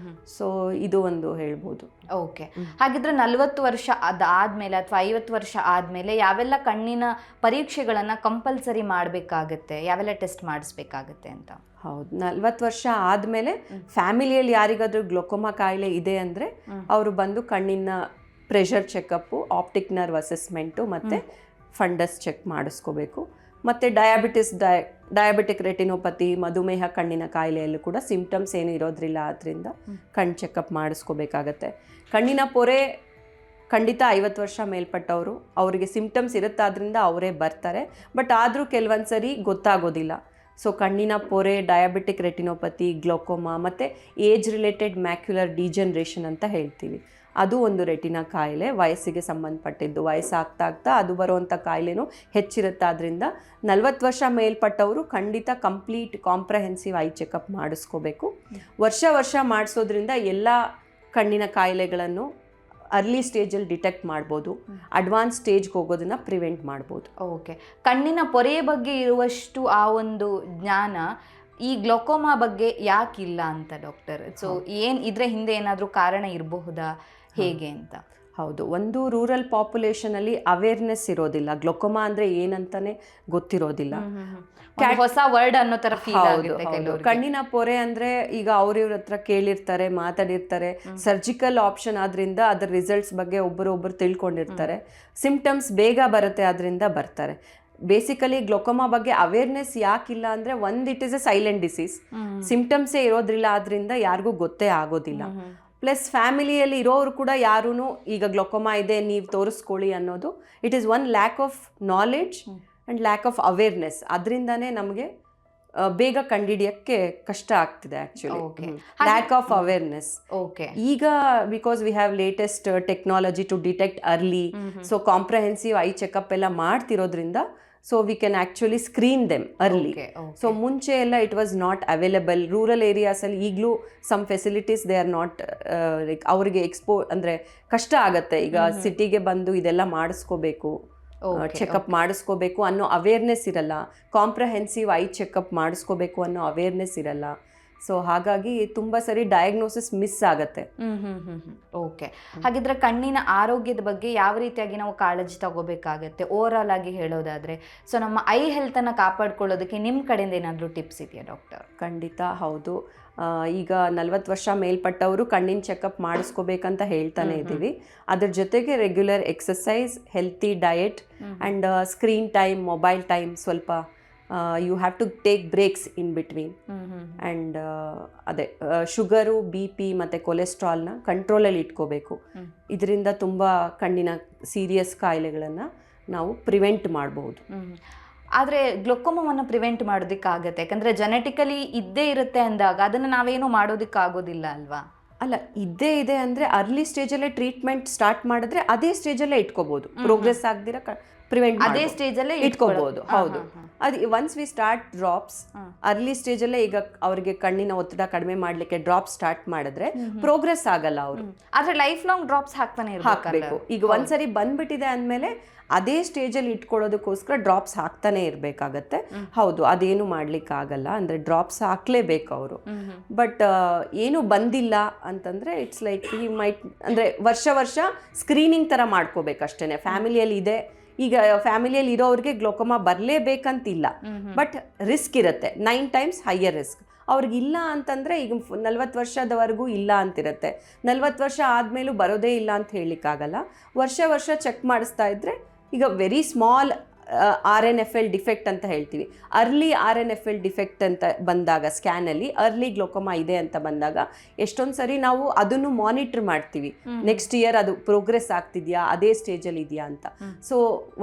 Speaker 1: ಸೊ ಇದು ಒಂದು ಹೇಳ್ಬೋದು.
Speaker 2: ಓಕೆ, ಹಾಗಿದ್ರೆ 40 ವರ್ಷ ಅದಾದ್ಮೇಲೆ ಅಥವಾ 50 ವರ್ಷ ಆದ್ಮೇಲೆ ಯಾವೆಲ್ಲ ಕಣ್ಣಿನ ಪರೀಕ್ಷೆಗಳನ್ನ ಕಂಪಲ್ಸರಿ ಮಾಡಬೇಕಾಗುತ್ತೆ, ಯಾವೆಲ್ಲ ಟೆಸ್ಟ್ ಮಾಡಿಸ್ಬೇಕಾಗುತ್ತೆ ಅಂತ?
Speaker 1: ಹೌದು, 40 ವರ್ಷ ಆದಮೇಲೆ ಫ್ಯಾಮಿಲಿಯಲ್ಲಿ ಯಾರಿಗಾದ್ರೂ ಗ್ಲೋಕೋಮಾ ಕಾಯಿಲೆ ಇದೆ ಅಂದರೆ ಅವರು ಬಂದು ಕಣ್ಣಿನ pressure checkup, optic nerve assessment ಮತ್ತು ಫಂಡಸ್ ಚೆಕ್ ಮಾಡಿಸ್ಕೋಬೇಕು. ಮತ್ತು ಡಯಾಬಿಟಿಕ್ ರೆಟಿನೋಪತಿ, ಮಧುಮೇಹ ಕಣ್ಣಿನ ಕಾಯಿಲೆಯಲ್ಲೂ ಕೂಡ ಸಿಂಪ್ಟಮ್ಸ್ ಏನು ಇರೋದ್ರಿಲ್ಲ, ಆದ್ದರಿಂದ ಕಣ್ಣು ಚೆಕಪ್ ಮಾಡಿಸ್ಕೋಬೇಕಾಗತ್ತೆ. ಕಣ್ಣಿನ ಪೊರೆ ಖಂಡಿತ 50 ವರ್ಷ ಮೇಲ್ಪಟ್ಟವರು, ಅವರಿಗೆ ಸಿಂಪ್ಟಮ್ಸ್ ಇರುತ್ತಾದ್ರಿಂದ ಅವರೇ ಬರ್ತಾರೆ. ಬಟ್ ಆದರೂ ಕೆಲವೊಂದು ಸರಿ ಗೊತ್ತಾಗೋದಿಲ್ಲ. ಸೊ ಕಣ್ಣಿನ ಪೊರೆ, ಡಯಾಬಿಟಿಕ್ ರೆಟಿನೋಪತಿ, ಗ್ಲೋಕೋಮಾ ಮತ್ತು ಏಜ್ ರಿಲೇಟೆಡ್ ಮ್ಯಾಕ್ಯುಲರ್ ಡಿಜನರೇಷನ್ ಅಂತ ಹೇಳ್ತೀವಿ. ಅದು ಒಂದು ರೆಟಿನಾ ಕಾಯಿಲೆ, ವಯಸ್ಸಿಗೆ ಸಂಬಂಧಪಟ್ಟಿದ್ದು. ವಯಸ್ಸಾಗ್ತಾ ಅದು ಬರುವಂಥ ಕಾಯಿಲೆನೂ ಹೆಚ್ಚಿರುತ್ತಾದ್ರಿಂದ 40 ವರ್ಷ ಮೇಲ್ಪಟ್ಟವರು ಖಂಡಿತ ಕಂಪ್ಲೀಟ್ ಕಾಂಪ್ರಹೆನ್ಸಿವ್ ಐ ಚೆಕಪ್ ಮಾಡಿಸ್ಕೋಬೇಕು. ವರ್ಷ ಮಾಡಿಸೋದ್ರಿಂದ ಎಲ್ಲ ಕಣ್ಣಿನ ಕಾಯಿಲೆಗಳನ್ನು ಅರ್ಲಿ ಸ್ಟೇಜಲ್ಲಿ ಡಿಟೆಕ್ಟ್ ಮಾಡ್ಬೋದು, ಅಡ್ವಾನ್ಸ್ ಸ್ಟೇಜ್ಗೆ ಹೋಗೋದನ್ನ ಪ್ರಿವೆಂಟ್ ಮಾಡ್ಬೋದು.
Speaker 2: ಓಕೆ, ಕಣ್ಣಿನ ಪೊರೆಯ ಬಗ್ಗೆ ಇರುವಷ್ಟು ಆ ಒಂದು ಜ್ಞಾನ ಈ ಗ್ಲೋಕೋಮಾ ಬಗ್ಗೆ ಯಾಕಿಲ್ಲ ಅಂತ ಡಾಕ್ಟರ್? ಸೊ ಇದ್ರ ಹಿಂದೆ ಏನಾದರೂ ಕಾರಣ ಇರಬಹುದಾ, ಹೇಗೆ ಅಂತ?
Speaker 1: ಹೌದು, ಒಂದು ರೂರಲ್ ಪಾಪ್ಯುಲೇಷನಲ್ಲಿ ಅವೇರ್ನೆಸ್ ಇರೋದಿಲ್ಲ, ಗ್ಲೋಕೋಮಾ ಅಂದರೆ ಏನಂತಾನೆ ಗೊತ್ತಿರೋದಿಲ್ಲ.
Speaker 2: ಹೊಸ ವರ್ಡ್ ಅನ್ನೋ ತರ ಫೀಲ್ ಆಗುತ್ತೆ ಕೆಲವರು.
Speaker 1: ಕಣ್ಣಿನ ಪೊರೆ ಅಂದ್ರೆ ಈಗ ಅವ್ರಿವ್ರ ಹತ್ರ ಕೇಳಿರ್ತಾರೆ, ಮಾತಾಡಿರ್ತಾರೆ, ಸರ್ಜಿಕಲ್ ಆಪ್ಷನ್ ಆದ್ರಿಂದ ಅದರ ರಿಸಲ್ಟ್ಸ್ ಬಗ್ಗೆ ಒಬ್ಬರೊಬ್ಬರು ತಿಳ್ಕೊಂಡಿರ್ತಾರೆ, ಸಿಂಪ್ಟಮ್ಸ್ ಬೇಗ ಬರುತ್ತೆ ಆದ್ರಿಂದ ಬರ್ತಾರೆ. ಬೇಸಿಕಲಿ ಗ್ಲೋಕೋಮಾ ಬಗ್ಗೆ ಅವೇರ್ನೆಸ್ ಯಾಕಿಲ್ಲ ಅಂದ್ರೆ it is a silent disease, ಸಿಂಪ್ಟಮ್ಸೇ ಇರೋದ್ರಿಲ್ಲ, ಆದ್ರಿಂದ ಯಾರಿಗೂ ಗೊತ್ತೇ ಆಗೋದಿಲ್ಲ. ಪ್ಲಸ್ ಫ್ಯಾಮಿಲಿಯಲ್ಲಿ ಇರೋರು ಕೂಡ ಯಾರೂ ಈಗ ಗ್ಲೋಕೋಮಾ ಇದೆ ನೀವು ತೋರಿಸ್ಕೊಳ್ಳಿ ಅನ್ನೋದು, it is one lack of knowledge and lack of awareness. ಅದರಿಂದನೇ ನಮಗೆ ಬೇಗ ಕಂಡಿಡಿಯೋಕ್ಕೆ ಕಷ್ಟ ಆಗ್ತಿದೆ ಆ್ಯಕ್ಚುಲಿ, ಲ್ಯಾಕ್ ಆಫ್ ಅವೇರ್ನೆಸ್. ಈಗ because we have latest technology to detect early, so comprehensive eye checkup ಎಲ್ಲ ಮಾಡ್ತಿರೋದ್ರಿಂದ so we can actually screen them early. So ಮುಂಚೆ ಎಲ್ಲ it was not available. Rural ಏರಿಯಾಸಲ್ಲಿ ಈಗಲೂ some facilities they are not, like ಅವ್ರಿಗೆ ಅಂದರೆ ಕಷ್ಟ ಆಗುತ್ತೆ. ಈಗ ಸಿಟಿಗೆ ಬಂದು ಇದೆಲ್ಲ ಮಾಡಿಸ್ಕೋಬೇಕು, ಚೆಕಪ್ ಮಾಡಿಸ್ಕೋಬೇಕು ಅನ್ನೋ ಅವೇರ್ನೆಸ್ ಇರಲ್ಲ, ಕಾಂಪ್ರಹೆನ್ಸಿವ್ ಐ ಚೆಕಪ್ ಮಾಡಿಸ್ಕೋಬೇಕು ಅನ್ನೋ ಅವೇರ್ನೆಸ್ ಇರಲ್ಲ. ಸೊ ಹಾಗಾಗಿ ತುಂಬ ಸರಿ ಡಯಾಗ್ನೋಸಿಸ್ ಮಿಸ್ ಆಗುತ್ತೆ.
Speaker 2: ಓಕೆ, ಹಾಗಿದ್ರೆ ಕಣ್ಣಿನ ಆರೋಗ್ಯದ ಬಗ್ಗೆ ಯಾವ ರೀತಿಯಾಗಿ ನಾವು ಕಾಳಜಿ ತಗೋಬೇಕಾಗತ್ತೆ ಓವರಾಲ್ ಆಗಿ ಹೇಳೋದಾದ್ರೆ? ಸೊ ನಮ್ಮ ಐ ಹೆಲ್ತನ್ನು ಕಾಪಾಡ್ಕೊಳ್ಳೋದಕ್ಕೆ ನಿಮ್ಮ ಕಡೆಯಿಂದ ಏನಾದರೂ ಟಿಪ್ಸ್ ಇದೆಯಾ ಡಾಕ್ಟರ್?
Speaker 1: ಖಂಡಿತ ಹೌದು. ಈಗ 40 ವರ್ಷ ಮೇಲ್ಪಟ್ಟವರು ಕಣ್ಣಿನ ಚೆಕಪ್ ಮಾಡಿಸ್ಕೋಬೇಕಂತ ಹೇಳ್ತಾನೆ ಇದ್ದೀವಿ. ಅದ್ರ ಜೊತೆಗೆ regular exercise, healthy diet and screen time, mobile time ಸ್ವಲ್ಪ you have to take breaks in between. And ಅದೇ ಶುಗರು, BP ಮತ್ತು ಕೊಲೆಸ್ಟ್ರಾಲ್ನ ಕಂಟ್ರೋಲಲ್ಲಿ ಇಟ್ಕೋಬೇಕು. ಇದರಿಂದ ತುಂಬ ಕಣ್ಣಿನ ಸೀರಿಯಸ್ ಕಾಯಿಲೆಗಳನ್ನು ನಾವು ಪ್ರಿವೆಂಟ್ ಮಾಡಬಹುದು.
Speaker 2: ಆದರೆ ಗ್ಲೋಕೋಮಾವನ್ನು ಪ್ರಿವೆಂಟ್ ಮಾಡೋದಕ್ಕಾಗತ್ತೆ, ಯಾಕಂದರೆ ಜೆನೆಟಿಕಲಿ ಇದ್ದೇ ಇರುತ್ತೆ ಅಂದಾಗ ಅದನ್ನು ನಾವೇನು ಮಾಡೋದಕ್ಕಾಗೋದಿಲ್ಲ ಅಲ್ವಾ?
Speaker 1: ಅಲ್ಲ, ಇದ್ದೇ ಇದೆ ಅಂದರೆ ಅರ್ಲಿ ಸ್ಟೇಜಲ್ಲೇ ಟ್ರೀಟ್ಮೆಂಟ್ ಸ್ಟಾರ್ಟ್ ಮಾಡಿದ್ರೆ ಅದೇ ಸ್ಟೇಜಲ್ಲೇ ಇಟ್ಕೋಬಹುದು. ಪ್ರೋಗ್ರೆಸ್ ಆಗದಿರ ಪ್ರಿವೆಂಟ್
Speaker 2: ಅದೇ ಸ್ಟೇಜಲ್ಲೇ
Speaker 1: ಇಟ್ಕೋಬಹುದು. ಹೌದು, ಅದು once we start drops early ಸ್ಟೇಜಲ್ಲೇ, ಈಗ ಅವರಿಗೆ ಕಣ್ಣಿನ ಒತ್ತಡ ಕಡಿಮೆ ಮಾಡಲಿಕ್ಕೆ ಡ್ರಾಪ್ಸ್ ಸ್ಟಾರ್ಟ್ ಮಾಡಿದ್ರೆ ಪ್ರೋಗ್ರೆಸ್ ಆಗಲ್ಲ ಅವರು.
Speaker 2: ಆದ್ರೆ ಲೈಫ್ ಲಾಂಗ್ ಡ್ರಾಪ್ಸ್ ಹಾಕ್ಬೇಕು.
Speaker 1: ಈಗ ಒಂದ್ಸರಿ ಬಂದ್ಬಿಟ್ಟಿದೆ ಅಂದಮೇಲೆ ಅದೇ ಸ್ಟೇಜಲ್ಲಿ ಇಟ್ಕೊಳ್ಳೋದಕ್ಕೋಸ್ಕರ ಡ್ರಾಪ್ಸ್ ಹಾಕ್ತಾನೆ ಇರಬೇಕಾಗತ್ತೆ. ಹೌದು, ಅದೇನು ಮಾಡ್ಲಿಕ್ಕೆ ಆಗಲ್ಲ, ಅಂದರೆ ಡ್ರಾಪ್ಸ್ ಹಾಕ್ಲೇಬೇಕು ಅವರು. ಬಟ್ ಏನು ಬಂದಿಲ್ಲ ಅಂತಂದರೆ ಇಟ್ಸ್ ಲೈಕ್ ಈ ಮೈಟ್ ಅಂದರೆ ವರ್ಷ ಸ್ಕ್ರೀನಿಂಗ್ ಥರ ಮಾಡ್ಕೋಬೇಕಷ್ಟೇ. ಫ್ಯಾಮಿಲಿಯಲ್ಲಿ ಇದೆ, ಈಗ ಫ್ಯಾಮಿಲಿಯಲ್ಲಿ ಇರೋರಿಗೆ ಗ್ಲೋಕೋಮಾ ಬರಲೇಬೇಕಂತಿಲ್ಲ, ಬಟ್ ರಿಸ್ಕ್ ಇರುತ್ತೆ, 9 times ಹೈಯರ್ ರಿಸ್ಕ್. ಅವ್ರಿಗಿಲ್ಲ ಅಂತಂದರೆ ಈಗ 40 ವರ್ಷದವರೆಗೂ ಇಲ್ಲ ಅಂತಿರುತ್ತೆ, 40 ವರ್ಷ ಆದಮೇಲೂ ಬರೋದೇ ಇಲ್ಲ ಅಂತ ಹೇಳಲಿಕ್ಕಾಗಲ್ಲ. ವರ್ಷ ಚೆಕ್ ಮಾಡಿಸ್ತಾ ಇದ್ದರೆ ಈಗ ವೆರಿ ಸ್ಮಾಲ್ RNFL ಡಿಫೆಕ್ಟ್ ಅಂತ ಹೇಳ್ತೀವಿ. ಅರ್ಲಿ RNFL ಡಿಫೆಕ್ಟ್ ಅಂತ ಬಂದಾಗ ಸ್ಕ್ಯಾನಲ್ಲಿ ಅರ್ಲಿ ಗ್ಲೋಕೋಮಾ ಇದೆ ಅಂತ ಬಂದಾಗ ಎಷ್ಟೊಂದು ಸರಿ ನಾವು ಅದನ್ನು ಮಾನಿಟರ್ ಮಾಡ್ತೀವಿ, ನೆಕ್ಸ್ಟ್ ಇಯರ್ ಅದು ಪ್ರೋಗ್ರೆಸ್ ಆಗ್ತಿದ್ಯಾ, ಅದೇ ಸ್ಟೇಜಲ್ಲಿ ಇದೆಯಾ ಅಂತ. So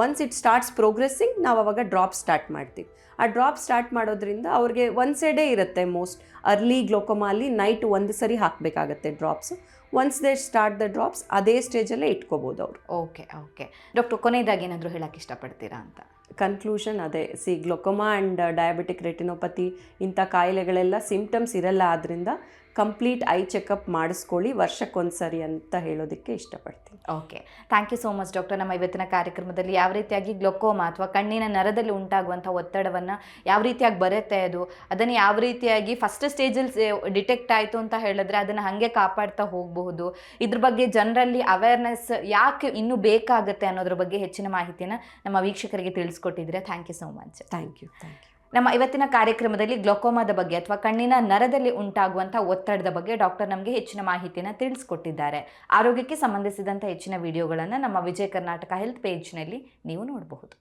Speaker 1: once it starts progressing ನಾವು ಅವಾಗ ಡ್ರಾಪ್ ಸ್ಟಾರ್ಟ್ ಮಾಡ್ತೀವಿ. ಆ ಡ್ರಾಪ್ ಸ್ಟಾರ್ಟ್ ಮಾಡೋದ್ರಿಂದ ಅವ್ರಿಗೆ ಒಂದು ಸೈಡೇ ಇರುತ್ತೆ ಮೋಸ್ಟ್ ಅರ್ಲಿ ಗ್ಲೋಕೋಮಾಲಿ ನೈಟ್ ಒಂದು ಸರಿ ಹಾಕಬೇಕಾಗತ್ತೆ drops. Once they start the drops ಅದೇ ಸ್ಟೇಜಲ್ಲೇ ಇಟ್ಕೋಬೋದು ಅವರು.
Speaker 2: ಓಕೆ ಓಕೆ ಡಾಕ್ಟರ್, ಕೊನೆಯದಾಗಿ ಏನಾದರೂ ಹೇಳಕ್ಕೆ ಇಷ್ಟಪಡ್ತೀರಾ ಅಂತ?
Speaker 1: ಕನ್ಕ್ಲೂಷನ್ ಅದೇ, ಗ್ಲೋಕೋಮಾ ಆ್ಯಂಡ್ ಡಯಾಬಿಟಿಕ್ ರೆಟಿನೋಪತಿ ಇಂಥ ಕಾಯಿಲೆಗಳೆಲ್ಲ ಸಿಂಪ್ಟಮ್ಸ್ ಇರಲ್ಲ, ಆದ್ದರಿಂದ ಕಂಪ್ಲೀಟ್ ಐ ಚೆಕಪ್ ಮಾಡಿಸ್ಕೊಳ್ಳಿ ವರ್ಷಕ್ಕೊಂದ್ಸರಿ ಅಂತ ಹೇಳೋದಕ್ಕೆ ಇಷ್ಟಪಡ್ತೀನಿ.
Speaker 2: Okay, thank you so much doctor. ನಮ್ಮ ಇವತ್ತಿನ ಕಾರ್ಯಕ್ರಮದಲ್ಲಿ ಯಾವ ರೀತಿಯಾಗಿ ಗ್ಲೋಕೋಮಾ ಅಥವಾ ಕಣ್ಣಿನ ನರದಲ್ಲಿ ಉಂಟಾಗುವಂಥ ಒತ್ತಡವನ್ನು ಯಾವ ರೀತಿಯಾಗಿ ಬರುತ್ತೆ, ಅದನ್ನು ಯಾವ ರೀತಿಯಾಗಿ ಫಸ್ಟ್ ಸ್ಟೇಜಲ್ಲಿ ಡಿಟೆಕ್ಟ್ ಆಯಿತು ಅಂತ ಹೇಳಿದ್ರೆ ಅದನ್ನು ಹಾಗೆ ಕಾಪಾಡ್ತಾ ಹೋಗಬಹುದು, ಇದ್ರ ಬಗ್ಗೆ ಜನರಲ್ಲಿ ಅವೇರ್ನೆಸ್ ಯಾಕೆ ಇನ್ನೂ ಬೇಕಾಗುತ್ತೆ ಅನ್ನೋದ್ರ ಬಗ್ಗೆ ಹೆಚ್ಚಿನ ಮಾಹಿತಿಯನ್ನು ನಮ್ಮ ವೀಕ್ಷಕರಿಗೆ ತಿಳಿಸ್ಕೊಟ್ಟಿದ್ರೆ thank you so much.
Speaker 1: Thank you.
Speaker 2: ನಮ್ಮ ಇವತ್ತಿನ ಕಾರ್ಯಕ್ರಮದಲ್ಲಿ ಗ್ಲೋಕೋಮಾದ ಬಗ್ಗೆ ಅಥವಾ ಕಣ್ಣಿನ ನರದಲ್ಲಿ ಉಂಟಾಗುವಂಥ ಒತ್ತಡದ ಬಗ್ಗೆ ಡಾಕ್ಟರ್ ನಮಗೆ ಹೆಚ್ಚಿನ ಮಾಹಿತಿಯನ್ನು ತಿಳಿಸ್ಕೊಟ್ಟಿದ್ದಾರೆ. ಆರೋಗ್ಯಕ್ಕೆ ಸಂಬಂಧಿಸಿದಂಥ ಹೆಚ್ಚಿನ ವಿಡಿಯೋಗಳನ್ನು ನಮ್ಮ ವಿಜಯ ಕರ್ನಾಟಕ ಹೆಲ್ತ್ ಪೇಜ್ನಲ್ಲಿ ನೀವು ನೋಡಬಹುದು.